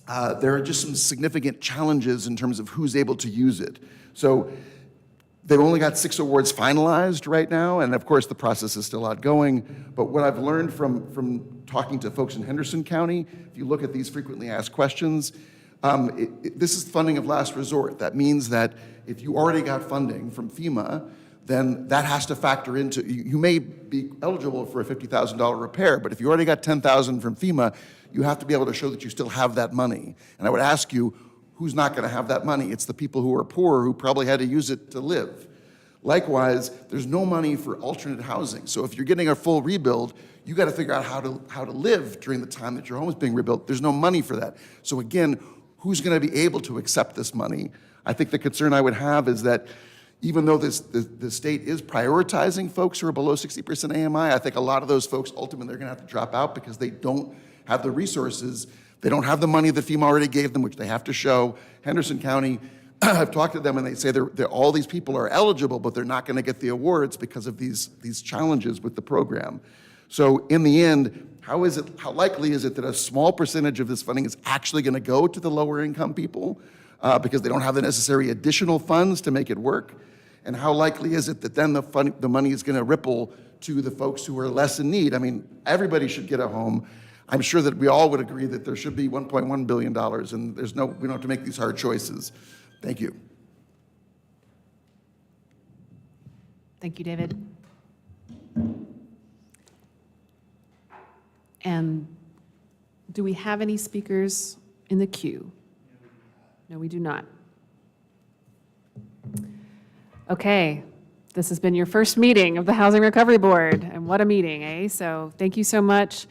there are just some significant challenges in terms of who's able to use it. So they've only got 6 awards finalized right now, and of course the process is still ongoing. But what I've learned from talking to folks in Henderson County, if you look at these frequently asked questions, this is funding of last resort. That means that if you already got funding from FEMA, then that has to factor into, you may be eligible for a $50,000 repair, but if you already got $10,000 from FEMA, you have to be able to show that you still have that money. And I would ask you, who's not going to have that money? It's the people who are poor who probably had to use it to live. Likewise, there's no money for alternate housing. So if you're getting a full rebuild, you got to figure out how to live during the time that your home is being rebuilt. There's no money for that. So again, who's going to be able to accept this money? I think the concern I would have is that even though the state is prioritizing folks who are below 60% AMI, I think a lot of those folks ultimately are going to have to drop out because they don't have the resources. They don't have the money that FEMA already gave them, which they have to show. Henderson County, I've talked to them and they say all these people are eligible, but they're not going to get the awards because of these challenges with the program. So in the end, how likely is it that a small percentage of this funding is actually going to go to the lower income people because they don't have the necessary additional funds to make it work? And how likely is it that then the money is going to ripple to the folks who are less in need? I mean, everybody should get a home. I'm sure that we all would agree that there should be $1.1 billion, and we don't have to make these hard choices. Thank you. Thank you, David. And do we have any speakers in the queue? No, we do not. Okay, this has been your first meeting of the Housing Recovery Board, and what a meeting, eh? So thank you so much.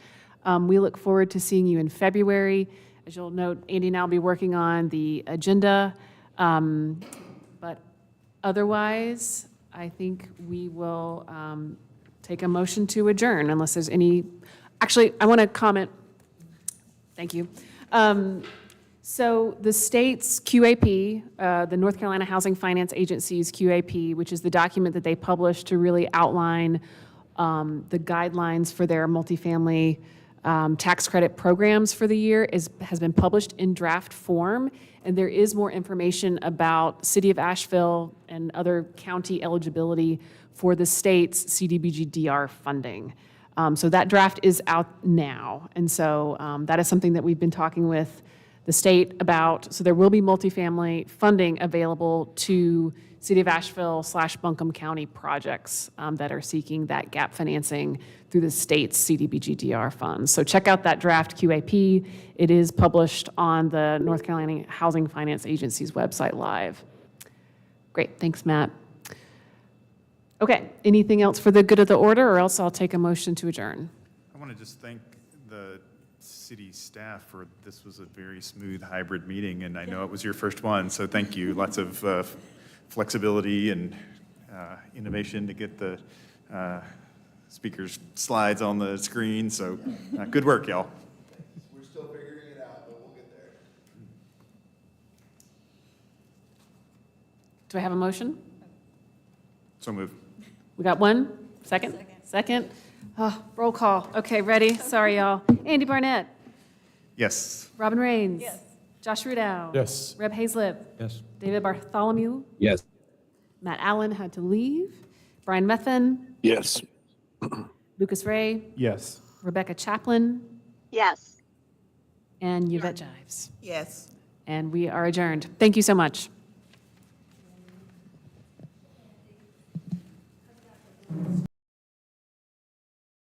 We look forward to seeing you in February. As you'll note, Andy and I will be working on the agenda, but otherwise, I think we will take a motion to adjourn unless there's any. Actually, I want to comment. Thank you. So the state's QAP, the North Carolina Housing Finance Agency's QAP, which is the document that they publish to really outline the guidelines for their multifamily tax credit programs for the year, has been published in draft form. And there is more information about City of Asheville and other county eligibility for the state's CDBG-DR funding. So that draft is out now. And so that is something that we've been talking with the state about. So there will be multifamily funding available to City of Asheville / Buncombe County projects that are seeking that gap financing through the state's CDBG-DR funds. So check out that draft QAP. It is published on the North Carolina Housing Finance Agency's website live. Great, thanks, Matt. Okay, anything else for the good of the order, or else I'll take a motion to adjourn. I want to just thank the city staff for, this was a very smooth hybrid meeting, and I know it was your first one, so thank you. Lots of flexibility and innovation to get the speakers' slides on the screen, so good work, y'all. We're still figuring it out, but we'll get there. Do I have a motion? So move. We got one? Second? Second? Oh, roll call. Okay, ready? Sorry, y'all. Andy Barnett. Yes. Robin Rains. Yes. Josh Rudow. Yes. Reb Hazlip. Yes. David Bartholomew. Yes. Matt Allen had to leave. Brian Methvin. Yes. Lucas Ray. Yes. Rebecca Chaplin. Yes. And Yvette Jives. Yes. And we are adjourned. Thank you so much.